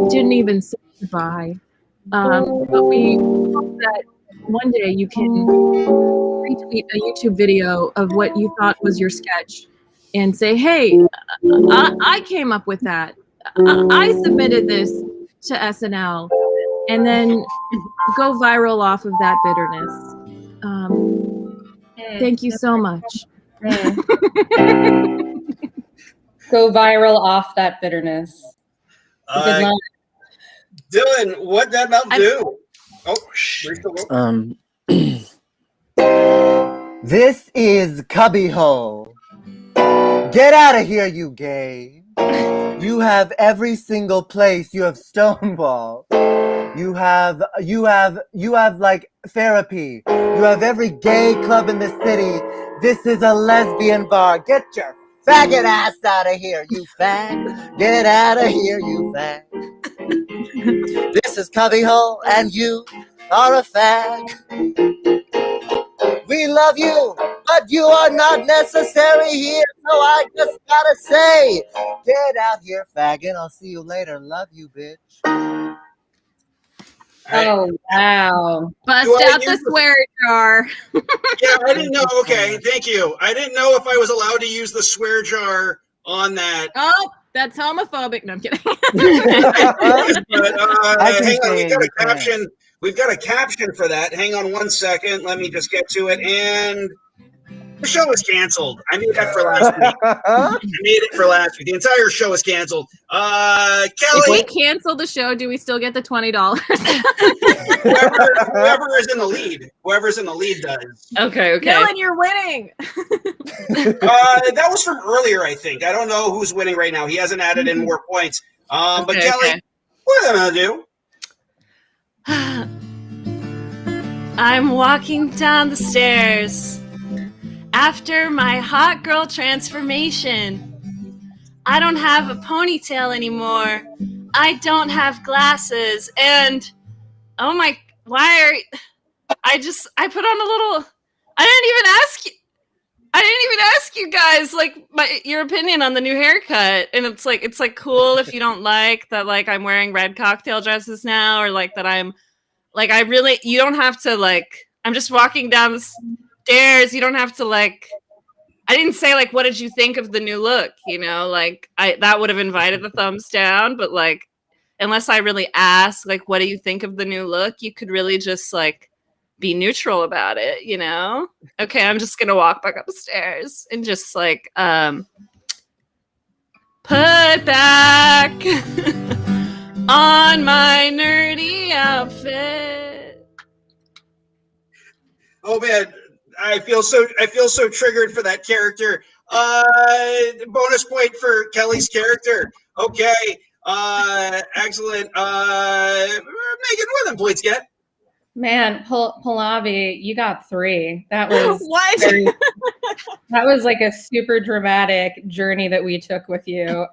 didn't even say goodbye. But we hope that one day you can retweet a YouTube video of what you thought was your sketch and say, hey, I came up with that. I submitted this to SNL, and then go viral off of that bitterness. Thank you so much. Go viral off that bitterness. Good luck. Dylan, what that mouth do? Oh, we're still going. This is Cubbyhole. Get out of here, you gay. You have every single place. You have Stonewall. You have like therapy. You have every gay club in the city. This is a lesbian bar. Get your faggot ass out of here, you fag. Get out of here, you fag. This is Cubbyhole, and you are a fag. We love you, but you are not necessary here. So I just gotta say, get out here, faggot. I'll see you later. Love you, bitch. Oh, wow. Bust out the swear jar. Yeah, I didn't know. Okay, thank you. I didn't know if I was allowed to use the swear jar on that. Oh, that's homophobic. No, I'm kidding. But hang on, we've got a caption. We've got a caption for that. Hang on 1 second. Let me just get to it. And the show is canceled. I made that for last week. The entire show is canceled. Kelly, if we cancel the show, do we still get the $20? whoever is in the lead. Whoever's in the lead does. Okay. Dylan, you're winning. That was from earlier, I think. I don't know who's winning right now. He hasn't added in more points. But Kelly, what am I gonna do? I'm walking down the stairs after my hot girl transformation. I don't have a ponytail anymore. I don't have glasses. And oh my, I put on a little, I didn't even ask you guys like your opinion on the new haircut. And it's like cool if you don't like that, like I'm wearing red cocktail dresses now, or like that I'm like, you don't have to like, I'm just walking down the stairs. You don't have to like, I didn't say like, what did you think of the new look? You know, like that would have invited a thumbs down, but like, unless I really ask, like, what do you think of the new look? You could really just like be neutral about it, you know? Okay, I'm just gonna walk back up the stairs and just like put back on my nerdy outfit. Oh man, I feel so triggered for that character. Bonus point for Kelly's character. Okay. Excellent. Megan, what them points get? Man, Pallavi, you got 3. That was what? That was like a super dramatic journey that we took with you.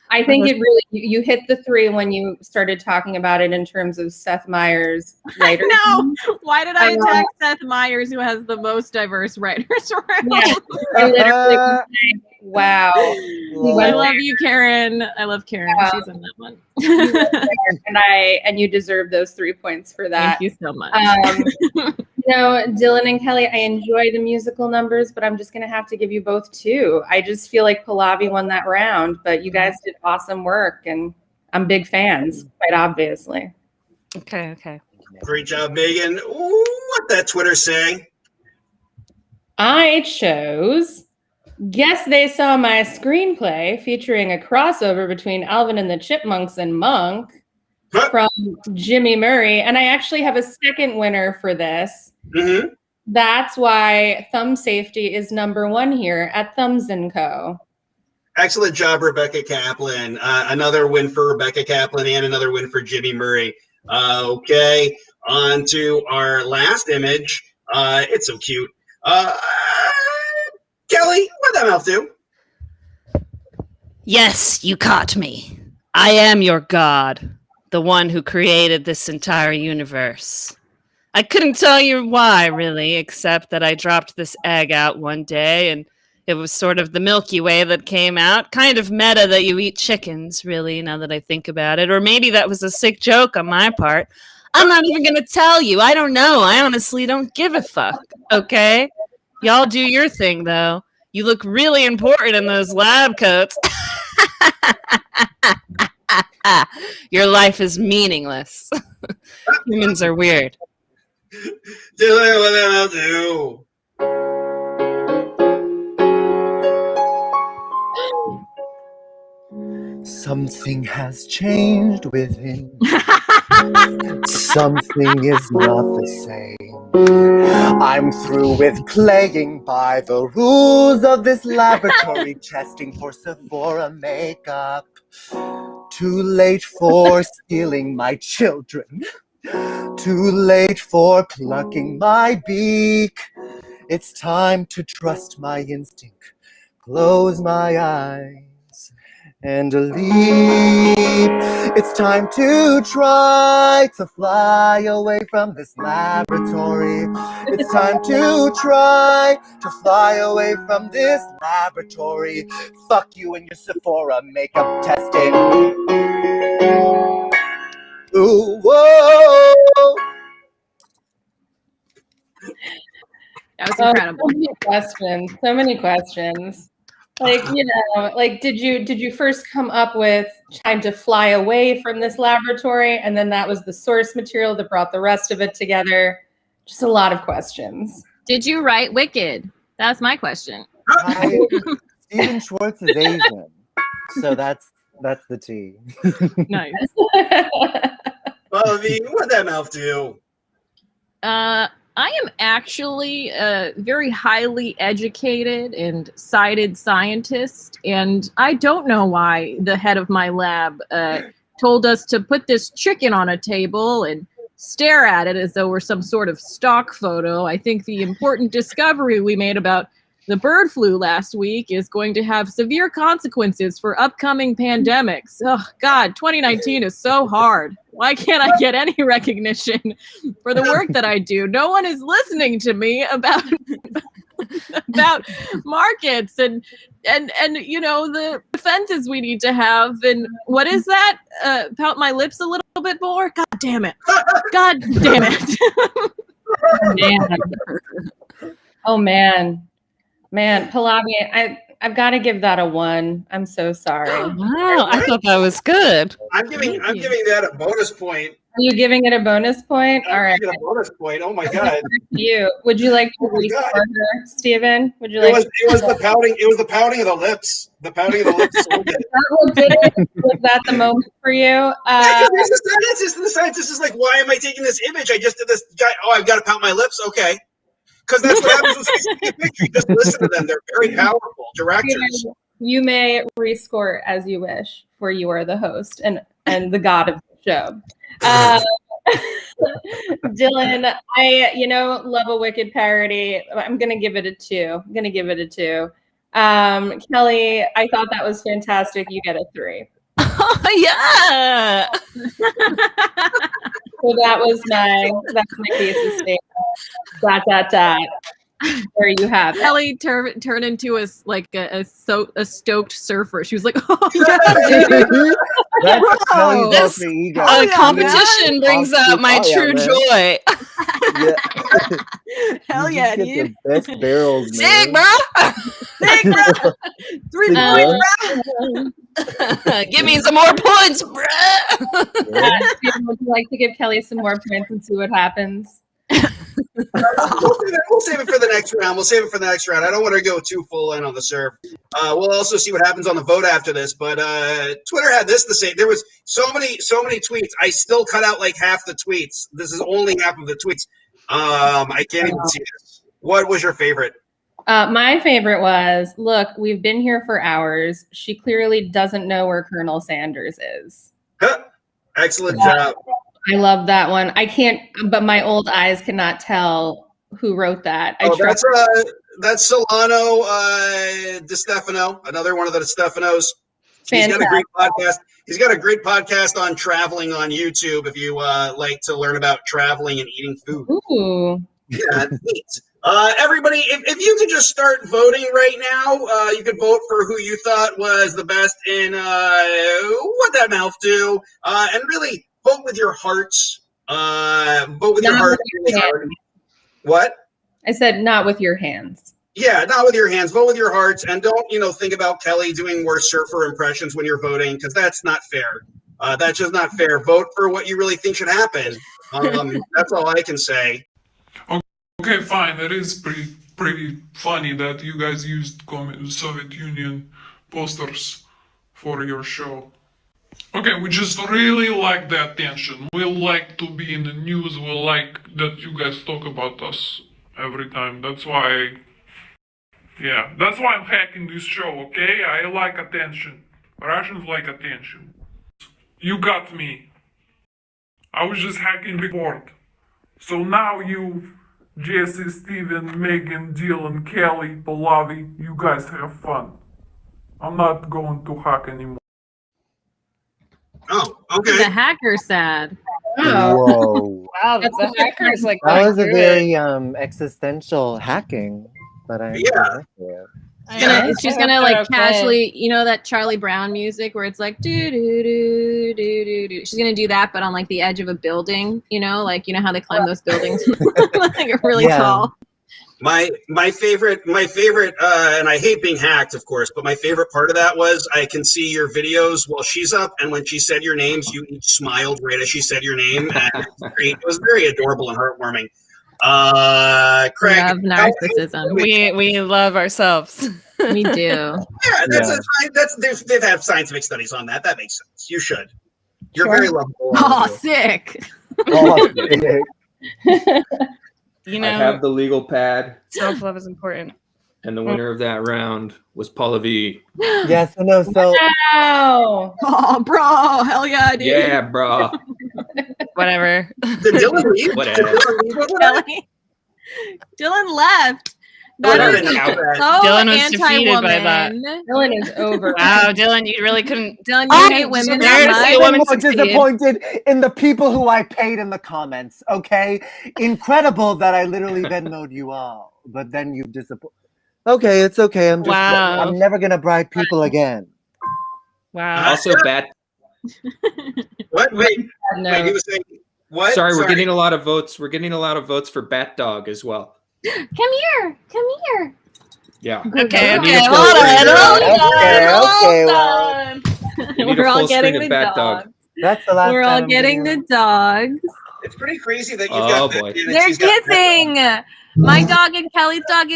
I think it really, you hit the 3 when you started talking about it in terms of Seth Meyers' writers. No, why did I attack Seth Meyers, who has the most diverse writers room? Yeah, I literally was like, wow. I love you, Karen. I love Karen. She's in that one. and you deserve those 3 points for that. Thank you so much. Dylan and Kelly, I enjoy the musical numbers, but I'm just going to have to give you both 2. I just feel like Pallavi won that round, but you guys did awesome work, and I'm big fans, quite obviously. Okay. Great job, Megan. Ooh, what that Twitter say? I chose Guess They Saw My Screenplay, featuring a crossover between Alvin and the Chipmunks and Monk from Jimmy Murray. And I actually have a second winner for this. Mm-hmm. That's why Thumb Safety is number 1 here at Thumbs & Co. Excellent job, Rebecca Kaplan. Another win for Rebecca Kaplan and another win for Jimmy Murray. Okay, on to our last image. It's so cute. Kelly, what that mouth do? Yes, you caught me. I am your god, the one who created this entire universe. I couldn't tell you why, really, except that I dropped this egg out one day, and it was sort of the Milky Way that came out. Kind of meta that you eat chickens, really, now that I think about it. Or maybe that was a sick joke on my part. I'm not even going to tell you. I don't know. I honestly don't give a fuck, okay? Y'all do your thing, though. You look really important in those lab coats. Your life is meaningless. Humans are weird. Dylan, what that mouth do? Something has changed within. Something is not the same. I'm through with playing by the rules of this laboratory, testing for Sephora makeup. Too late for stealing my children. Too late for plucking my beak. It's time to trust my instinct. Close my eyes and leap. It's time to try to fly away from this laboratory. It's time to try to fly away from this laboratory. Fuck you and your Sephora makeup testing. Ooh, whoa. That was incredible. So many questions. So many questions. Like, you know, like did you first come up with time to fly away from this laboratory, and then that was the source material that brought the rest of it together? Just a lot of questions. Did you write Wicked? That's my question. Stephen Schwartz is Asian, so that's the T. Nice. Bobby, what'd that mouth do? I am actually a very highly educated and cited scientist, and I don't know why the head of my lab told us to put this chicken on a table and stare at it as though we're some sort of stock photo. I think the important discovery we made about the bird flu last week is going to have severe consequences for upcoming pandemics. Oh, God, 2019 is so hard. Why can't I get any recognition for the work that I do? No one is listening to me about markets and you know, the defenses we need to have. And what is that? Pout my lips a little bit more? God damn it. God damn it. Man. Oh, man. Man, Pallavi, I've got to give that a 1. I'm so sorry. Wow, I thought that was good. I'm giving that a bonus point. Are you giving it a bonus point? All right. A bonus point. Oh my God. You would you like to restart her, Stephen? Would you It like? was the pouting. It was the pouting of the lips. The pouting of the lips. Is that what did it? Was that the moment for you? The scientist is like, why am I taking this image? I just did this guy. Oh, I've got to pout my lips. Okay. Because that's what happens with Facebook pictures. You just listen to them. They're very powerful directors. You may rescore as you wish, for you are the host and the god of the show. Dylan, I love a Wicked parody. I'm gonna give it a 2. Kelly, I thought that was fantastic. You get a 3. Yeah. So that's my thesis statement. ... There you have it. Kelly turned into a stoked surfer. She was like, "Oh yeah, dude." That's Kelly's This alter ego. competition brings out my true joy. Hell You yeah, just get dude. the best barrels, Sick, man. bro. Sick, bro. 3 Sick, points, bro. Give me some more points, bro. Stephen, would you like to give Kelly some more points and see what happens? We'll save it for the next round. I don't want to go too full in on the serve. We'll also see what happens on the vote after this. But Twitter had this to say. There was so many tweets. I still cut out like half the tweets. This is only half of the tweets. I can't even see this. What was your favorite? My favorite was, look, we've been here for hours. She clearly doesn't know where Colonel Sanders is. Excellent job. I love that one. I can't, but my old eyes cannot tell who wrote that. That's Solano DeStefano, another one of the DeStefanos. He's got a great podcast. He's got a great podcast on traveling on YouTube if you like to learn about traveling and eating food. Ooh. Yeah, neat. Everybody, if you could just start voting right now, you could vote for who you thought was the best in What That Mouth Do, and really vote with your hearts. Vote with your heart. What? I said not with your hands. Yeah, not with your hands. Vote with your hearts, and don't think about Kelly doing more surfer impressions when you're voting, because that's not fair. That's just not fair. Vote for what you really think should happen. That's all I can say. Okay, fine. It is pretty funny that you guys used Soviet Union posters for your show. Okay, we just really like the attention. We like to be in the news. We like that you guys talk about us every time. That's why, yeah, that's why I'm hacking this show, okay? I like attention. Russians like attention. You got me. I was just hacking the board. So now you, Jesse, Steven, Megan, Dylan, Kelly, Pallavi, you guys have fun. I'm not going to hack anymore. Oh, The okay. hacker sad. Whoa. Wow, the hacker's like That going was a through very it. existential hacking, but I Yeah. like it. She's gonna like casually, you know, that Charlie Brown music where it's like do do do do do do. She's gonna do that, but on like the edge of a building, you know, like you know how they climb those buildings, like really Yeah. tall. My favorite, and I hate being hacked, of course, but my favorite part of that was I can see your videos while she's up, and when she said your names, you each smiled right as she said your name, and it was very adorable and heartwarming. Craig, Love narcissism. We love ourselves. We do. Yeah, they've had scientific studies on that. That makes sense. You should. You're very lovable. Oh, sick. Oh, You I know, have the legal pad, self-love is important. and the winner of that round was Pallavi. yes, no, so Wow. Oh, bro, hell yeah, dude. Yeah, bro. Whatever. Did Dylan leave? Whatever. Did Dylan leave with her? Dylan left. Oh, I That didn't is know that. so Dylan was defeated by that. anti-woman. Dylan is over. Wow, Dylan, you really couldn't. Dylan, Oh, you hate women there that it is. much? A woman I'm more succeed. disappointed in the people who I paid in the comments, okay? Incredible that I literally Venmoed you all, but then you disappoint. Okay, it's okay. I'm just, Wow. I'm never gonna bribe people again. Wow. Also, Bat. What? Wait, No. wait, he was saying what? Sorry, we're getting a lot of votes. We're getting a lot of votes for Bat Dog as well. Come here. Come here. Yeah. Okay, We need okay, a hold full on, screen. Okay, hold well, on. We need We're a all full getting screen the of Bat Dog. dogs. That's the last We're time all I'm getting the getting- dogs. It's pretty crazy that you've Oh, got boy. Batman and They're she's got kissing. My dog and Kelly's dog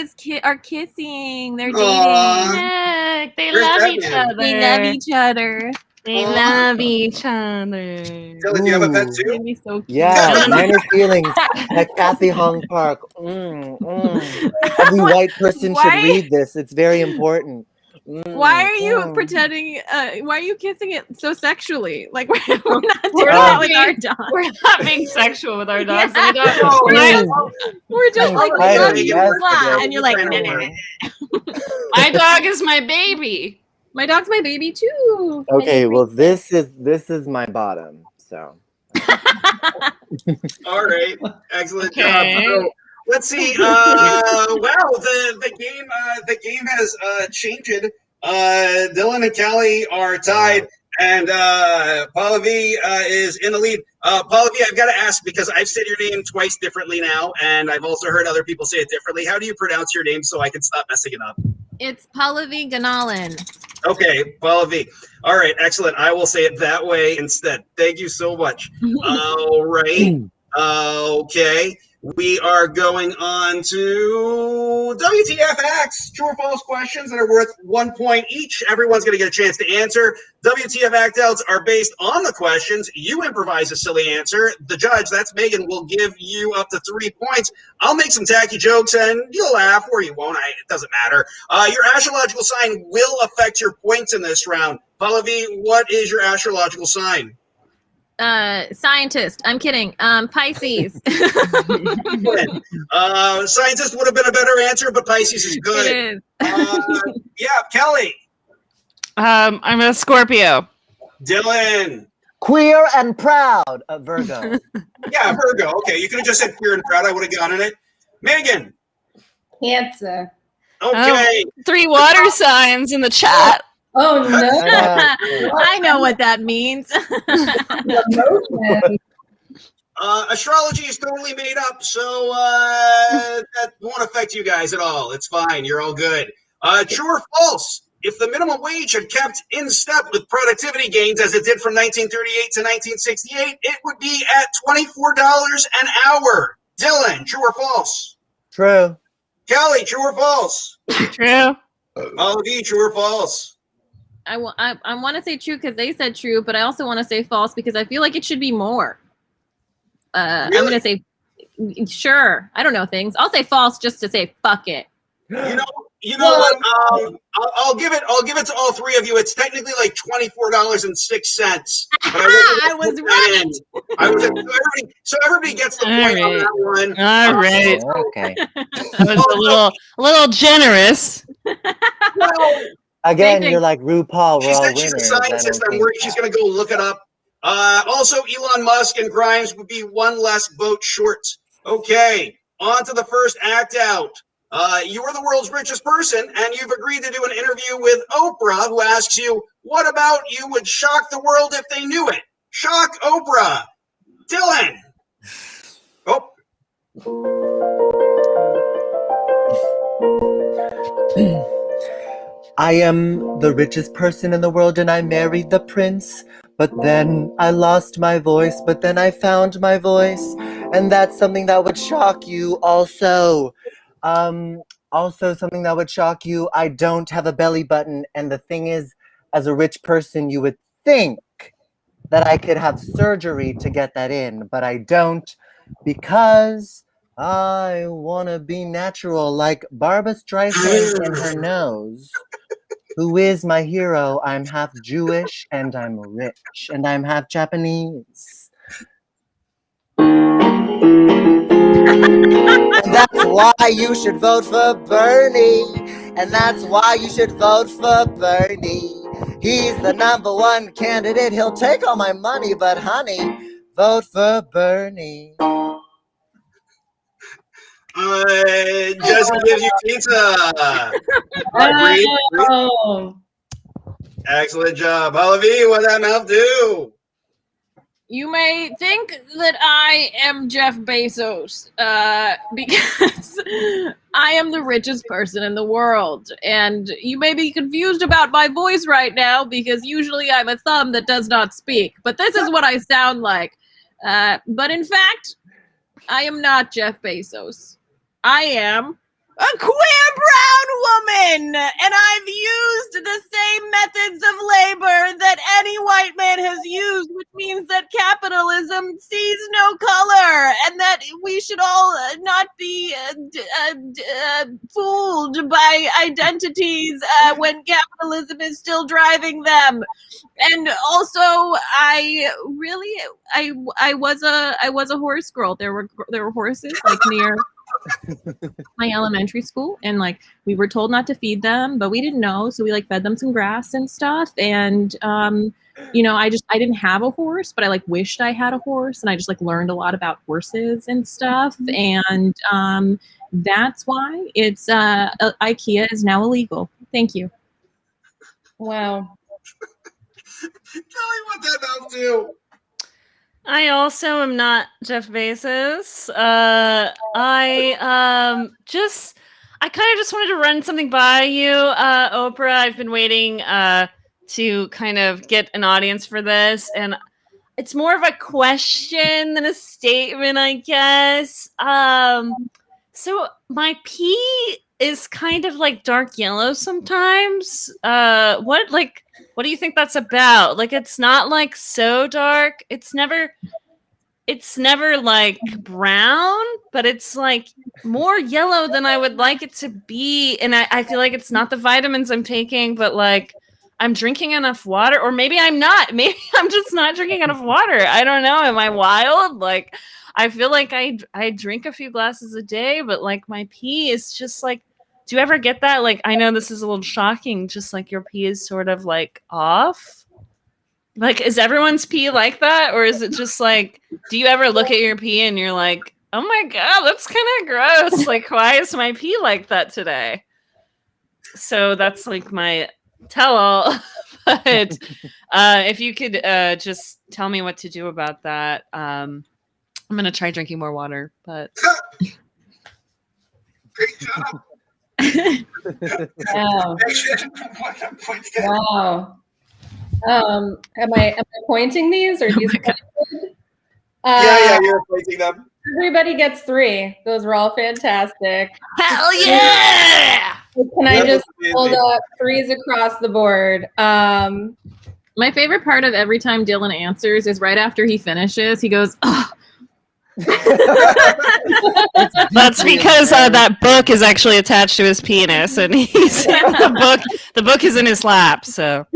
are kissing. They're dating. Aw. Look, they Where's love Batman? each other. They love each other. They Aw. love each other. Dylan, do you have a pet Ooh. too? It'd be so cute. Yeah, minor feelings at Kathy Hong Park. Every white person should Why- read this. It's very important. Why are you pretending? Why are you kissing it so sexually? Like we're not doing We're that not with being- our dog. We're not being sexual with our dogs. Yeah. We don't- Oh, we're yeah. not- We're just I'm like we excited. love you, Yes, blah, yes. and you're like, Trying to nah, nah, learn. nah. my dog is my baby. My dog's my baby too. Okay, well this is my bottom. So All right, excellent Okay. job. So, let's see. Wow, the game has changed. Dylan and Kelly are tied, and Pallavi is in the lead. Pallavi, I've got to ask because I've said your name twice differently now, and I've also heard other people say it differently. How do you pronounce your name so I can stop messing it up? It's Pallavi Ganalin. Okay, Pallavi. All right, excellent. I will say it that way instead. Thank you so much. All right. Okay. We are going on to WTF true or false questions that are worth 1 point each. Everyone's going to get a chance to answer. WTF act outs are based on the questions. You improvise a silly answer. The judge, that's Megan, will give you up to 3 points. I'll make some tacky jokes and you'll laugh or you won't. It doesn't matter. Your astrological sign will affect your points in this round. Pallavi, what is your astrological sign? Scientist. I'm kidding. Pisces. Scientist would have been a better answer, but Pisces is good. It is. Yeah, Kelly. I'm a Scorpio. Dylan. queer and proud, Virgo. Yeah, Virgo. Okay, you could have just said queer and proud. I would have gotten it. Megan. Cancer. Okay. 3 water signs in the chat. Oh no. I know what that means. Astrology is totally made up, so that won't affect you guys at all. It's fine. You're all good. True or false? If the minimum wage had kept in step with productivity gains as it did from 1938 to 1968, it would be at $24 an hour. Dylan, true or false? True. Kelly, true or false? True. All of you, true or false? I want to say true because they said true, but I also want to say false because I feel like it should be more. I'm Really? gonna say sure. I don't know things. I'll say false just to say fuck it. You know what? I'll give it to all three of you. It's technically like $24.06. I was right. So everybody gets the All point on right. that one. All right. Okay. That was a little generous. Well, Again, Same you're thing. like RuPaul. she We're all said she's a winners. I scientist. don't I'm think worried she's that. going to go look it up. Also, Elon Musk and Grimes would be one less vote short. Okay, on to the first act out. You are the world's richest person, and you've agreed to do an interview with Oprah, who asks you, what about you would shock the world if they knew it? Shock Oprah. Dylan. Oh. I am the richest person in the world and I married the prince. But then I lost my voice, but then I found my voice. And that's something that would shock you also. Also something that would shock you, I don't have a belly button. And the thing is, as a rich person, you would think that I could have surgery to get that in, but I don't because I want to be natural like Barbra Streisand in her nose. Who is my hero? I'm half Jewish and I'm rich and I'm half Japanese. And that's why you should vote for Bernie. And that's why you should vote for Bernie. He's the #1 candidate. He'll take all my money, but honey, vote for Bernie. Jesse gives you pizza. Agreed. Oh. Excellent job. Olavi, what that mouth do? You may think that I am Jeff Bezos because I am the richest person in the world. And you may be confused about my voice right now because usually I'm a thumb that does not speak. But this is what I sound like. But in fact, I am not Jeff Bezos. I am a queer brown woman, and I've used the same methods of labor that any white man has used, which means that capitalism sees no color, and that we should all not be fooled by identities when capitalism is still driving them. And also, I was a horse girl. There were horses like near my elementary school, and like we were told not to feed them, but we didn't know, so we like fed them some grass and stuff. And you know, I didn't have a horse, but I like wished I had a horse, and I just like learned a lot about horses and stuff. And that's why it's IKEA is now illegal. Thank you. Wow. Tell me what that mouth do. I also am not Jeff Bezos. I kind of just wanted to run something by you, Oprah. I've been waiting to kind of get an audience for this, and it's more of a question than a statement, I guess. So my pee is kind of like dark yellow sometimes. What do you think that's about? Like, it's not like so dark. It's never like brown, but it's like more yellow than I would like it to be. And I feel like it's not the vitamins I'm taking, but like I'm drinking enough water, or maybe I'm not. Maybe I'm just not drinking enough water. I don't know. Am I wild? Like, I feel like I drink a few glasses a day, but like my pee is just like, do you ever get that? Like, I know this is a little shocking, just like your pee is sort of like off. Like, is everyone's pee like that? Or is it just like, do you ever look at your pee and you're like, oh my God, that's kind of gross. Like, why is my pee like that today? So that's like my tell all. But if you could just tell me what to do about that. I'm going to try drinking more water, but. Great job. Wow. Wow. Am I pointing these, or these? Yeah, you're pointing them. Everybody gets 3. Those were all fantastic. Hell yeah! Can I just hold up threes across the board? My favorite part of every time Dylan answers is right after he finishes, he goes, "Oh." That's because that book is actually attached to his penis, and he's the book is in his lap. So,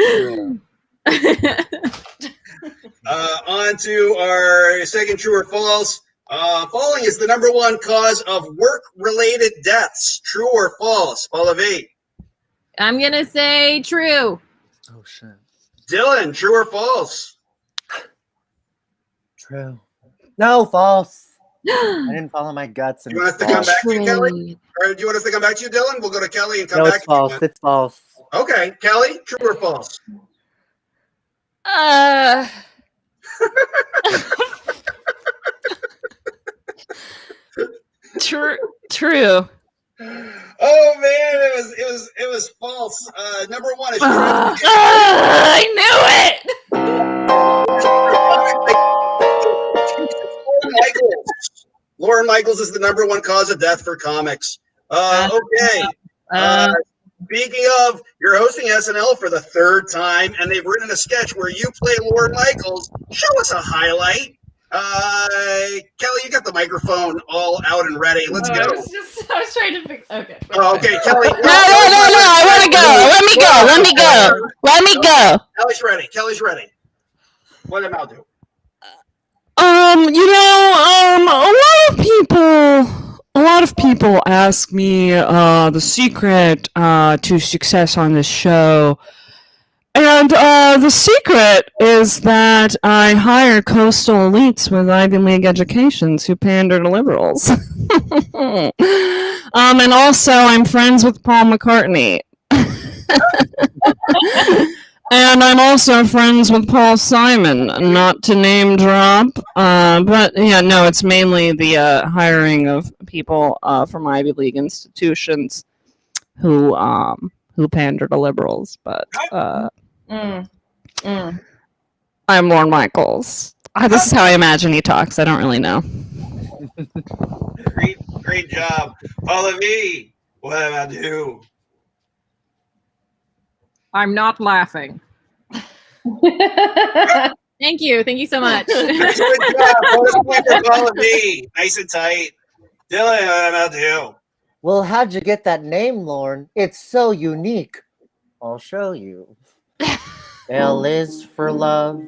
on to our second true or false. Falling is the #1 cause of work-related deaths. True or false? Paula V. I'm gonna say true. Oh shit. Dylan, true or false? True. No, false. I didn't follow my guts. And You want us to come back to you, Kelly? Or do you want us to come back to you, Dylan? We'll go to Kelly and come No, back it's to you. false. It's false. Okay, Kelly, true or false? True. Oh man, it was false. #1 is I knew it. Lauren Michaels is the #1 cause of death for comics. Okay. Speaking of, you're hosting SNL for the 3rd time, and they've written a sketch where you play Lauren Michaels. Show us a highlight. Kelly, you got the microphone all out and ready. Let's go. I was trying to fix. Okay. Oh, okay, Kelly. No. I want to go. Let me go. Kelly's ready. Kelly's ready. What did Mal do? A lot of people ask me the secret to success on this show. And the secret is that I hire coastal elites with Ivy League educations who pander to liberals. And also I'm friends with Paul McCartney. And I'm also friends with Paul Simon, not to name drop. But yeah, no, it's mainly the hiring of people from Ivy League institutions who pander to liberals. But I'm Lorne Michaels. This is how I imagine he talks. I don't really know. Great job. Paula V, what did I do? I'm not laughing. Thank you so much. Good job. Bonus point for Paula V. Nice and tight. Dylan, what did I do? Well, how'd you get that name, Lorne? It's so unique. I'll show you. L is for love.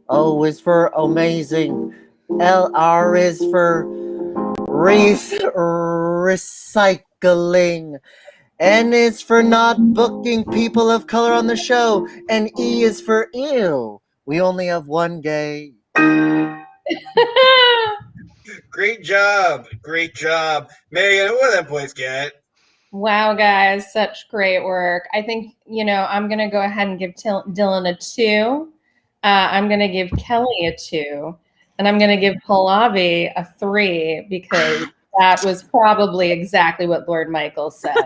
O is for amazing. LR is for recycling. N is for not booking people of color on the show. And E is for ew. We only have one gay. Great job. Megan, what did that points get? Wow, guys, such great work. I think, I'm going to go ahead and give Dylan a 2. I'm going to give Kelly a 2. And I'm going to give Pallavi a 3 because that was probably exactly what Lord Michael said.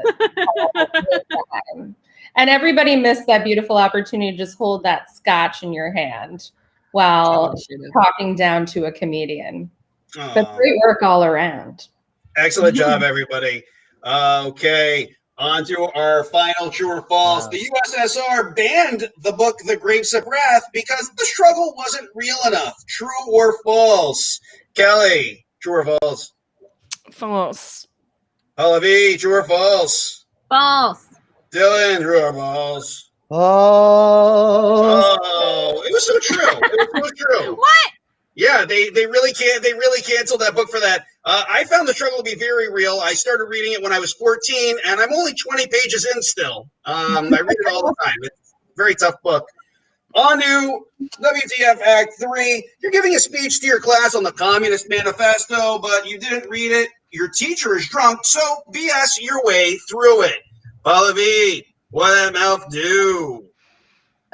And everybody missed that beautiful opportunity to just hold that scotch in your hand while talking down to a comedian. But great work all around. Excellent job, everybody. Okay, on to our final true or false. Wow. The USSR banned the book The Grapes of Wrath because the struggle wasn't real enough. True or false? Kelly, true or false? False. Paula V, true or false? False. Dylan, true or false? Oh, it was so true. What? Yeah, they really canceled that book for that. I found the struggle to be very real. I started reading it when I was 14, and I'm only 20 pages in still. I read it all the time. It's a very tough book. On to WTF Act 3. You're giving a speech to your class on the Communist Manifesto, but you didn't read it. Your teacher is drunk, so BS your way through it. Paula V, what did Mouth do?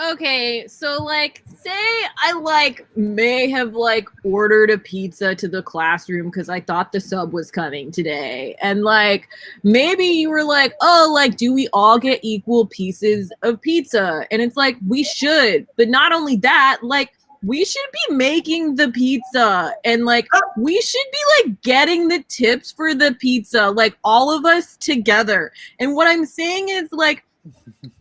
Okay, so say I may have ordered a pizza to the classroom because I thought the sub was coming today, and maybe you were do we all get equal pieces of pizza? And it's we should, but not only that, we should be making the pizza, and like we should be like getting the tips for the pizza, like all of us together. And what I'm saying is like,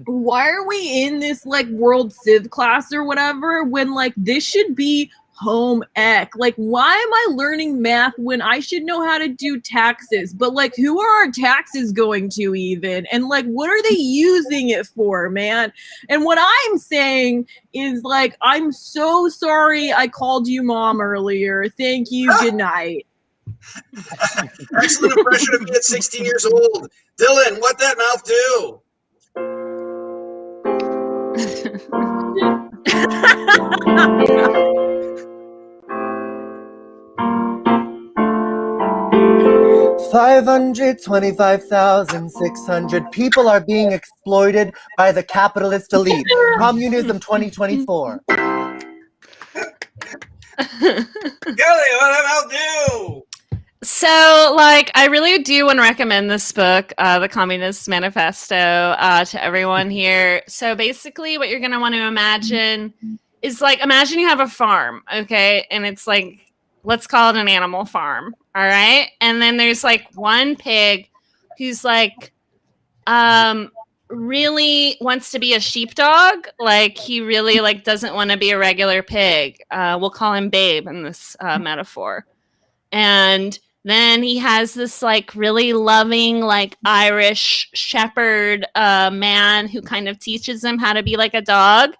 why are we in this like world civ class or whatever when like this should be home ec? Like, why am I learning math when I should know how to do taxes? But like, who are our taxes going to even? And like, what are they using it for, man? And what I'm saying is like, I'm so sorry I called you mom earlier. Thank you. Good night. Excellent impression of me at 16 years old. Dylan, what that mouth do? 525,600 people are being exploited by the capitalist elite. Communism 2024. Kelly, what that mouth do? So, like, I really do want to recommend this book, The Communist Manifesto, to everyone here. So, basically, what you're going to want to imagine is, like, imagine you have a farm, okay? And it's, like, let's call it an animal farm, all right? And then there's, like, one pig who's, like, really wants to be a sheepdog. Like, he really, like, doesn't want to be a regular pig. We'll call him Babe in this metaphor. And then he has this like really loving like Irish shepherd man who kind of teaches him how to be like a dog.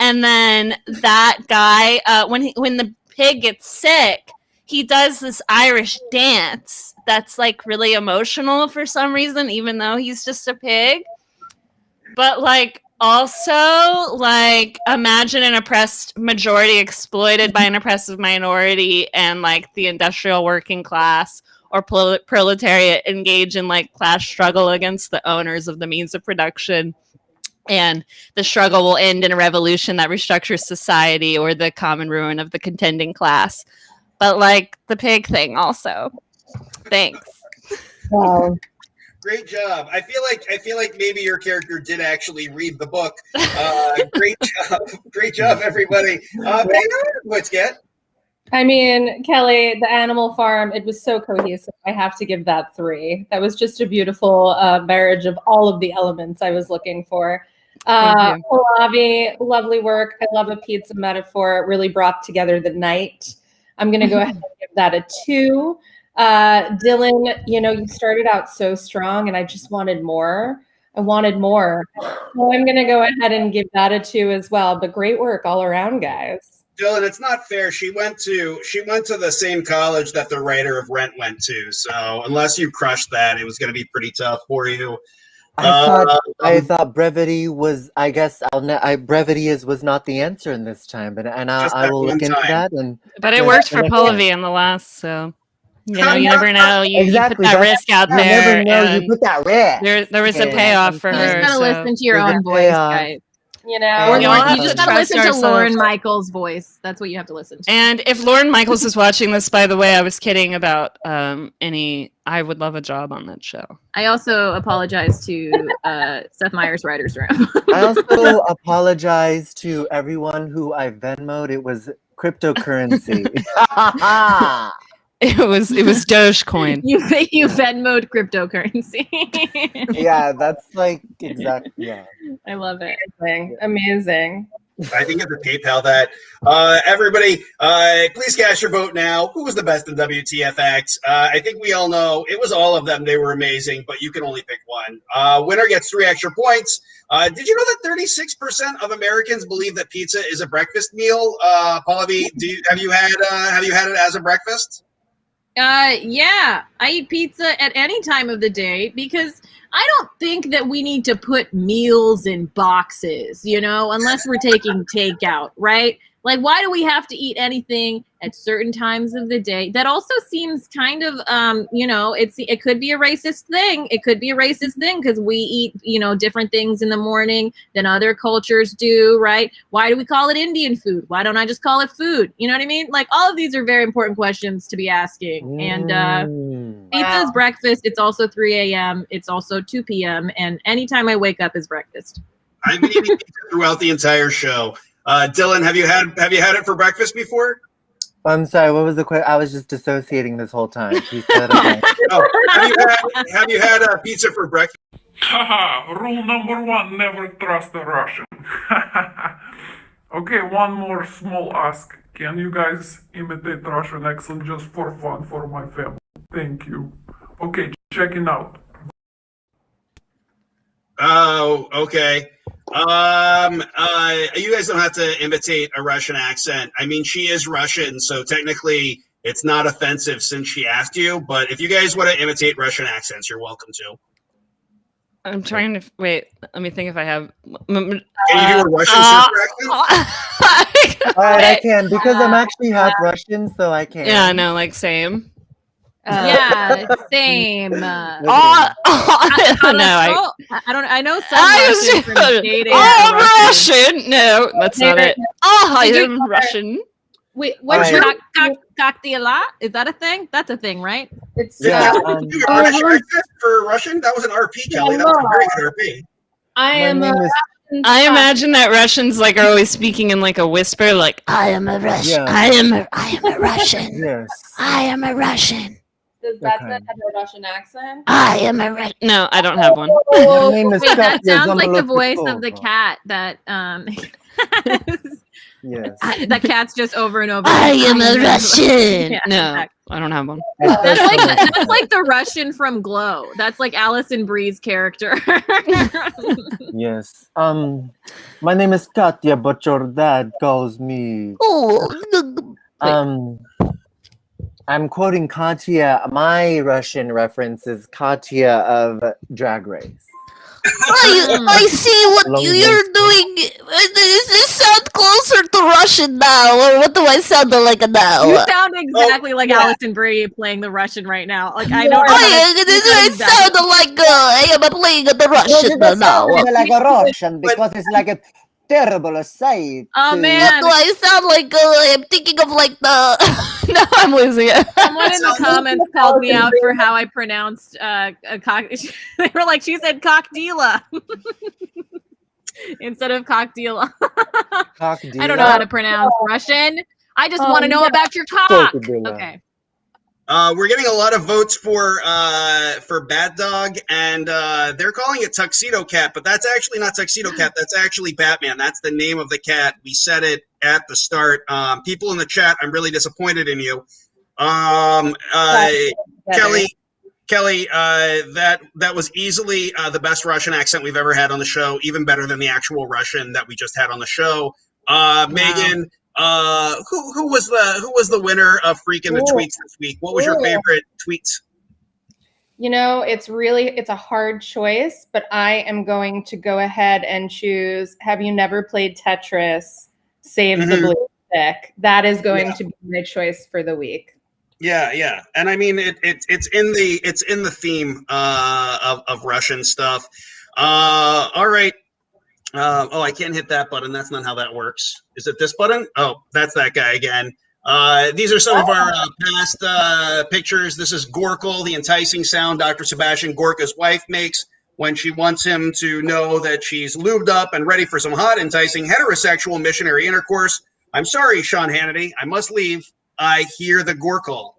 And then that guy, when the pig gets sick, he does this Irish dance that's like really emotional for some reason, even though he's just a pig. But like also like imagine an oppressed majority exploited by an oppressive minority, and like the industrial working class or proletariat engage in like class struggle against the owners of the means of production. And the struggle will end in a revolution that restructures society or the common ruin of the contending class. But like the pig thing also. Thanks. Wow. Great job. I feel like maybe your character did actually read the book. Great job. Great job, everybody. What's get? I mean, Kelly, the animal farm, it was so cohesive. I have to give that 3. That was just a beautiful marriage of all of the elements I was looking for. Olavi, lovely work. I love a pizza metaphor. It really brought together the night. I'm going to go ahead and give that a 2. Dylan, you started out so strong and I just wanted more. I wanted more. So I'm going to go ahead and give that a 2 as well. But great work all around, guys. Dylan, it's not fair. She went to the same college that the writer of Rent went to. So unless you crushed that, it was going to be pretty tough for you. I thought brevity was. I guess brevity was not the answer in this time, but I will look into that. But it worked for Pallavi in the last, so you never know. You put that risk out there. You never know. You put that risk. There was a payoff for her. You just gotta listen to your own voice, guys. You just gotta listen to Lauren Michaels' voice. That's what you have to listen to. And if Lauren Michaels is watching this, by the way, I was kidding about I would love a job on that show. I also apologize to Seth Meyers' writer's room. I also apologize to everyone who I Venmo'd. It was cryptocurrency. It was Dogecoin. You Venmo'd cryptocurrency. Yeah, that's like exactly. Yeah, I love it. Amazing. I think it's a PayPal that. Everybody, please cast your vote now. Who was the best in WTFX? I think we all know it was all of them. They were amazing, but you can only pick one. Winner gets 3 extra points. Did you know that 36% of Americans believe that pizza is a breakfast meal? Pallavi, have you had it as a breakfast? Yeah, I eat pizza at any time of the day because I don't think that we need to put meals in boxes, unless we're taking takeout, right? Like, why do we have to eat anything at certain times of the day? That also seems kind of, it could be a racist thing. It could be a racist thing because we eat, different things in the morning than other cultures do, right? Why do we call it Indian food? Why don't I just call it food? You know what I mean? Like, all of these are very important questions to be asking. And pizza is breakfast. It's also 3 a.m. It's also 2 p.m. And anytime I wake up is breakfast. I've been eating pizza throughout the entire show. Dylan, have you had it for breakfast before? I'm sorry, what was the question? I was just dissociating this whole time. Please say that again. Oh, have you had pizza for breakfast? Haha, rule number 1, never trust a Russian. Okay, one more small ask. Can you guys imitate Russian accent just for fun for my family? Thank you. Okay, checking out. Oh, okay. You guys don't have to imitate a Russian accent. I mean, she is Russian, so technically it's not offensive since she asked you. But if you guys want to imitate Russian accents, you're welcome to. I'm trying to wait. Let me think if I have. Can you do a Russian sister accent? All right, I can because I'm actually half Russian, so I can. Yeah, no, like same. Yeah, same. No, I know some Russian from dating. Russian. No, that's not it. I Did you- am Russian. Wait, what's Alright. cocktail? Is that a thing? That's a thing, right? It's Yeah, You have a Russian accent for Russian? That was an RP, Kelly. That was a very good RP. I My am name a is I imagine that Russians like are always speaking in like a whisper, like I am a Russian. Yeah. I am a Russian. yes. I am a Russian. Does that Okay. have a Russian accent? I am a Russian. no, I don't have one. My name is Wait, that Katya sounds like the voice of the Zamolotnikova. cat that Yes. that cat's just over and over. I am a Russian. Yeah, No, exactly. I don't have one. That's like the Russian from Glow. That's like Alison Brie's character. Yes. My name is Katya, but your dad calls me. Oh, I'm quoting Katya. My Russian reference is Katya of Drag Race. I see what Long you're doing. Does this sound closer to Russian now, or what do I sound like You now? sound exactly like Alison Brie playing the Russian right now. Like I don't know. I sound like I am playing the Russian now. like a Russian because it's like a terrible sight. Oh What man, do I sound like? I'm thinking of like the. No, I'm losing it. someone in the comments called me out for how I pronounced a cock. They were like, she said cockdeela instead of cockdeela. I don't know how to pronounce Russian. I just want to know about your cock. Cockdeela. Okay. We're getting a lot of votes for Bat Dog, and they're calling it Tuxedo Cat, but that's actually not Tuxedo Cat. That's actually Batman. That's the name of the cat. We said it at the start. People in the chat, I'm really disappointed in you. Kelly, that was easily the best Russian accent we've ever had on the show, even better than the actual Russian that we just had on the show. Megan. Who was the winner of freaking the tweets this week? What was your favorite tweets? You know, it's a hard choice, but I am going to go ahead and choose Have You Never Played Tetris? Save the Blue Stick. That is going to be my choice for the week. Yeah, and I mean it's in the theme of Russian stuff. All right. I can't hit that button. That's not how that works. Is it this button? Oh, that's that guy again. These are some of our past pictures. This is Gorkle, the enticing sound Dr. Sebastian Gorka's wife makes when she wants him to know that she's lubed up and ready for some hot, enticing heterosexual missionary intercourse. I'm sorry, Sean Hannity. I must leave. I hear the Gorkle.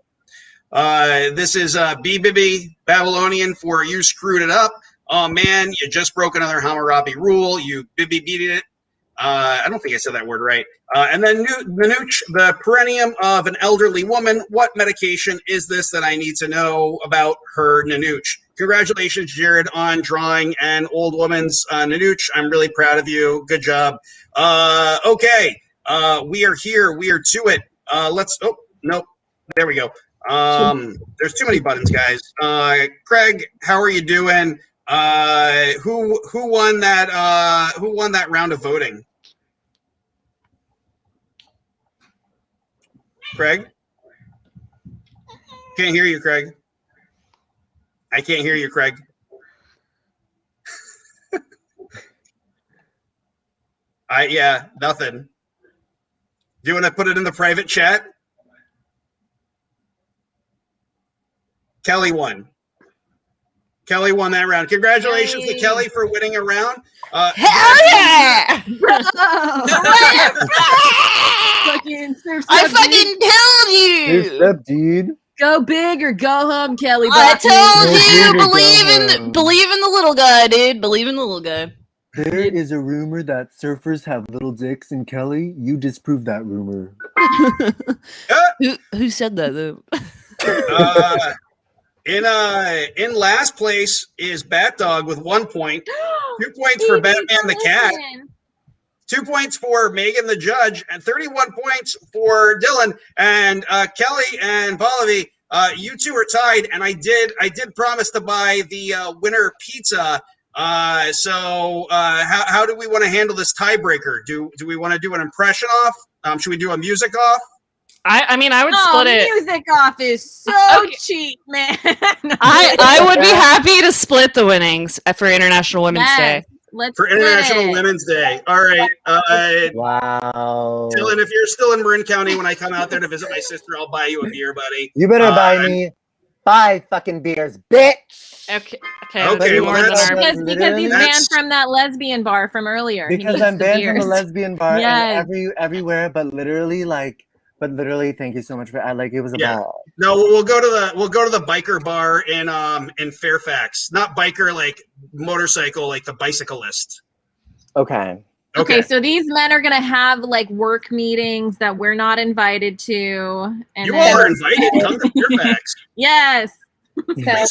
This is B-Bibi Babylonian for You Screwed It Up. Oh man, you just broke another Hammurabi rule. You beat it. I don't think I said that word right. And then Nanuch, the perennium of an elderly woman. What medication is this that I need to know about her Nanuch? Congratulations, Jared, on drawing an old woman's Nanuch. I'm really proud of you. Good job. Okay, we are here. We are to it. Oh, nope. There we go. There's too many buttons, guys. Craig, how are you doing? Who won that round of voting? Craig? Can't hear you, Craig. I can't hear you, Craig. Nothing. Do you want to put it in the private chat? Kelly won. Kelly won that round. Congratulations to Yay. Kelly for winning a round. Hell yeah! Fucking surf I step, dude. fucking told you! Step, dude. Go big or go home, Kelly. I Bachman. told No, you, dude, believe in the little guy, dude. Believe in the little guy. There is a rumor that surfers have little dicks, and Kelly, you disproved that rumor. Who said that though? In last place is Bat Dog with 1 point. 2 points for Batman the Cat. 2 points for Megan the Judge, and 31 points for Dylan. And Kelly and Pallavi, you two are tied. And I did promise to buy the winner pizza. So how do we want to handle this tiebreaker? Do we want to do an impression off? Should we do a music off? I mean, I would split it. Music off is so cheap, man. I would be happy to split the winnings for International Women's Day. Let's For split International it. Women's Day. All right. Wow. Dylan, if you're still in Marin County when I come out there to visit my sister, I'll buy you a beer, buddy. You better buy me 5 fucking beers, bitch. Okay, Okay, well, that's- Because he's banned from that lesbian bar from earlier. He Because needs I'm the banned from the beers. lesbian bar Yes. and everywhere, but literally, thank you so much for. It was a ball. No, we'll go to the biker bar in Fairfax. Not biker like motorcycle, like the bicyclist. Okay. Okay, so these men are gonna have like work meetings that we're not invited to. And You then- all are invited. Come to Fairfax. Yes. Please come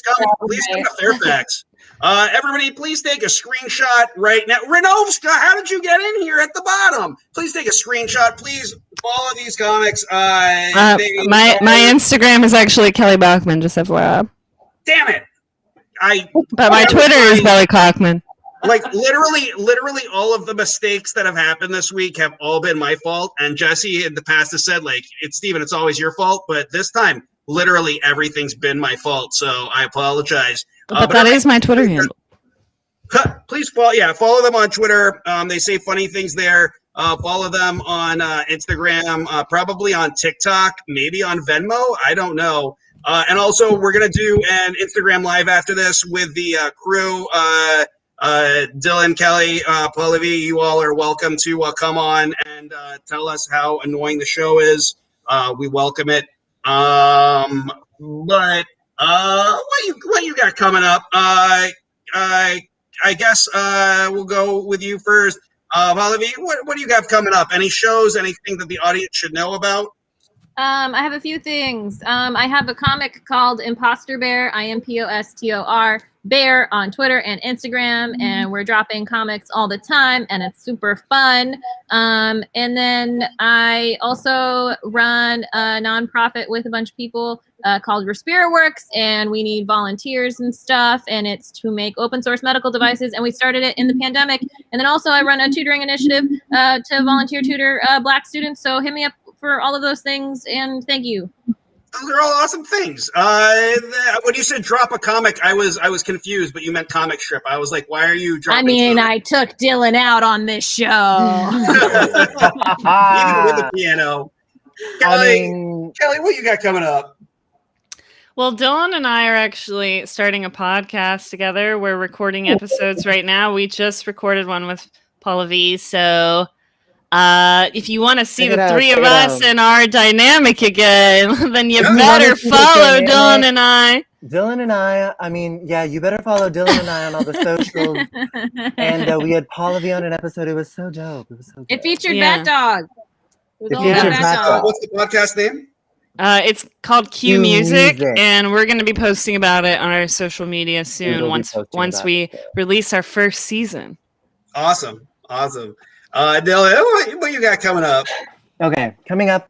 to Fairfax. Everybody, please take a screenshot right now. Renovska, how did you get in here at the bottom? Please take a screenshot. Please follow these comics. My Instagram is actually Kelly Bachman, just FYI. Damn it! But my Twitter is Belly Cockman. Like literally all of the mistakes that have happened this week have all been my fault. And Jesse in the past has said, like, it's Steven, it's always your fault. But this time, literally everything's been my fault. So I apologize. But that is my Twitter handle. Please follow them on Twitter. They say funny things there. Follow them on Instagram, probably on TikTok, maybe on Venmo. I don't know. And also, we're going to do an Instagram live after this with the crew. Dylan, Kelly, Pallavi, you all are welcome to come on and tell us how annoying the show is. We welcome it. But what you got coming up? I guess we'll go with you first. Pallavi, what do you have coming up? Any shows? Anything that the audience should know about? I have a few things. I have a comic called Imposter Bear, IMPOSTOR Bear on Twitter and Instagram, and we're dropping comics all the time, and it's super fun. And then I also run a nonprofit with a bunch of people called Respira Works, and we need volunteers and stuff, and it's to make open source medical devices, and we started it in the pandemic. And then also I run a tutoring initiative to volunteer tutor Black students, so hit me up for all of those things, and thank you. Those are all awesome things. When you said drop a comic, I was confused, but you meant comic strip. I was like, why are you dropping? I took Dylan out on this show. Even with the piano. Kelly, what you got coming up? Well, Dylan and I are actually starting a podcast together. We're recording episodes right now. We just recorded one with Pallavi, so if you want to see the three of us and our dynamic again, then you better follow Dylan and I. Dylan and I mean, yeah, you better follow Dylan and I on all the socials. And we had Pallavi on an episode. It was so dope. It featured Bat Dog. It featured Bat Dog. What's the podcast name? It's called Q Music, and we're going to be posting about it on our social media soon once we release our first season. Awesome. Dylan, what you got coming up? Okay, coming up,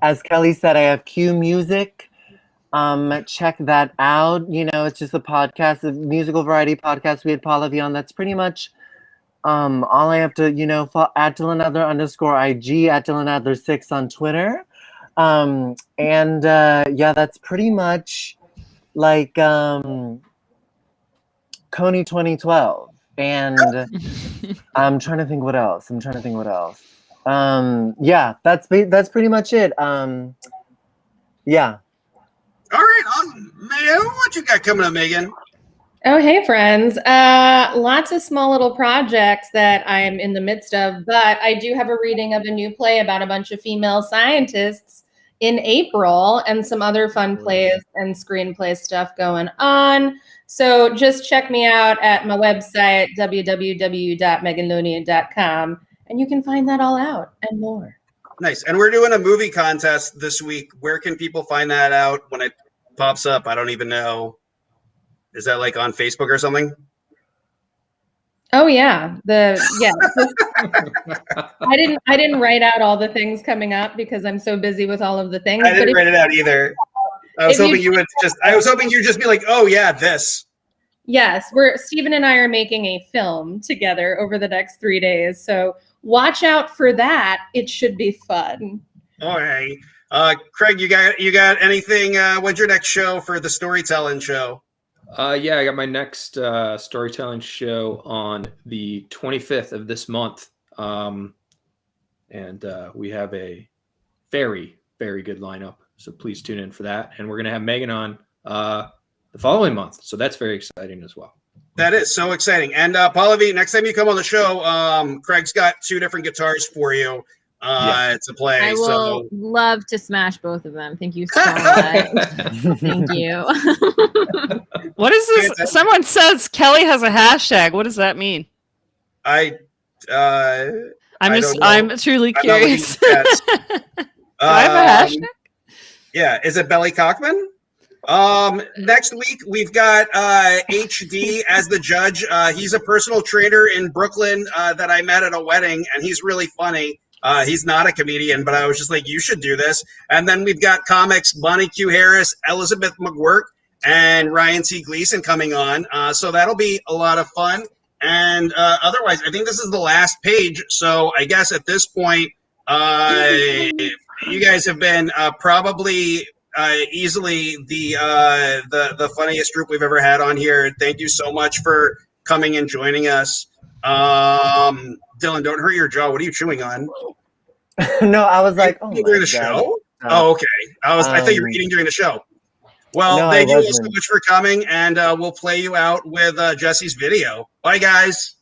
as Kelly said, I have Q Music. Check that out. You know, it's just a podcast, a musical variety podcast. We had Pallavi on. That's pretty much all I have to, at Dylan Adler _IG, at Dylan Adler 6 on Twitter. That's pretty much like Coney 2012. And I'm trying to think what else. That's pretty much it. Yeah. All right, Megan, what you got coming up, Megan? Oh, hey, friends. Lots of small little projects that I'm in the midst of, but I do have a reading of a new play about a bunch of female scientists in April and some other fun plays and screenplay stuff going on. So just check me out at my website, www.meganlunian.com, and you can find that all out and more. Nice. And we're doing a movie contest this week. Where can people find that out when it pops up? I don't even know. Is that like on Facebook or something? Oh yeah, I didn't write out all the things coming up because I'm so busy with all of the things. I didn't write it out either. I was hoping you would just. I was hoping you'd just be like, "Oh yeah, this." Yes, Stephen and I are making a film together over the next 3 days, so watch out for that. It should be fun. All right, Craig, you got anything? What's your next show for the storytelling show? Yeah, I got my next storytelling show on the 25th of this month. And we have a very, very good lineup. So please tune in for that. And we're going to have Megan on the following month. So that's very exciting as well. That is so exciting. And Pallavi, next time you come on the show, Craig's got 2 different guitars for you to play. I will love to smash both of them. Thank you so much. Thank you. What is this? Someone says Kelly has a hashtag. What does that mean? I'm truly curious. Do I have a hashtag? Yeah, is it Belly Cockman? Next week we've got HD as the judge. He's a personal trainer in Brooklyn that I met at a wedding, and he's really funny. He's not a comedian, but I was just like, you should do this. And then we've got comics Bonnie Q. Harris, Elizabeth McGuirk, and Ryan T. Gleason coming on. So that'll be a lot of fun. And otherwise, I think this is the last page. So I guess at this point, you guys have been probably easily the funniest group we've ever had on here. Thank you so much for coming and joining us. Dylan, don't hurt your jaw. What are you chewing on? No, I was like, oh, during the show. Oh, okay. I thought you were eating during the show. Well, no, thank you all so much for coming, and we'll play you out with Jesse's video. Bye, guys.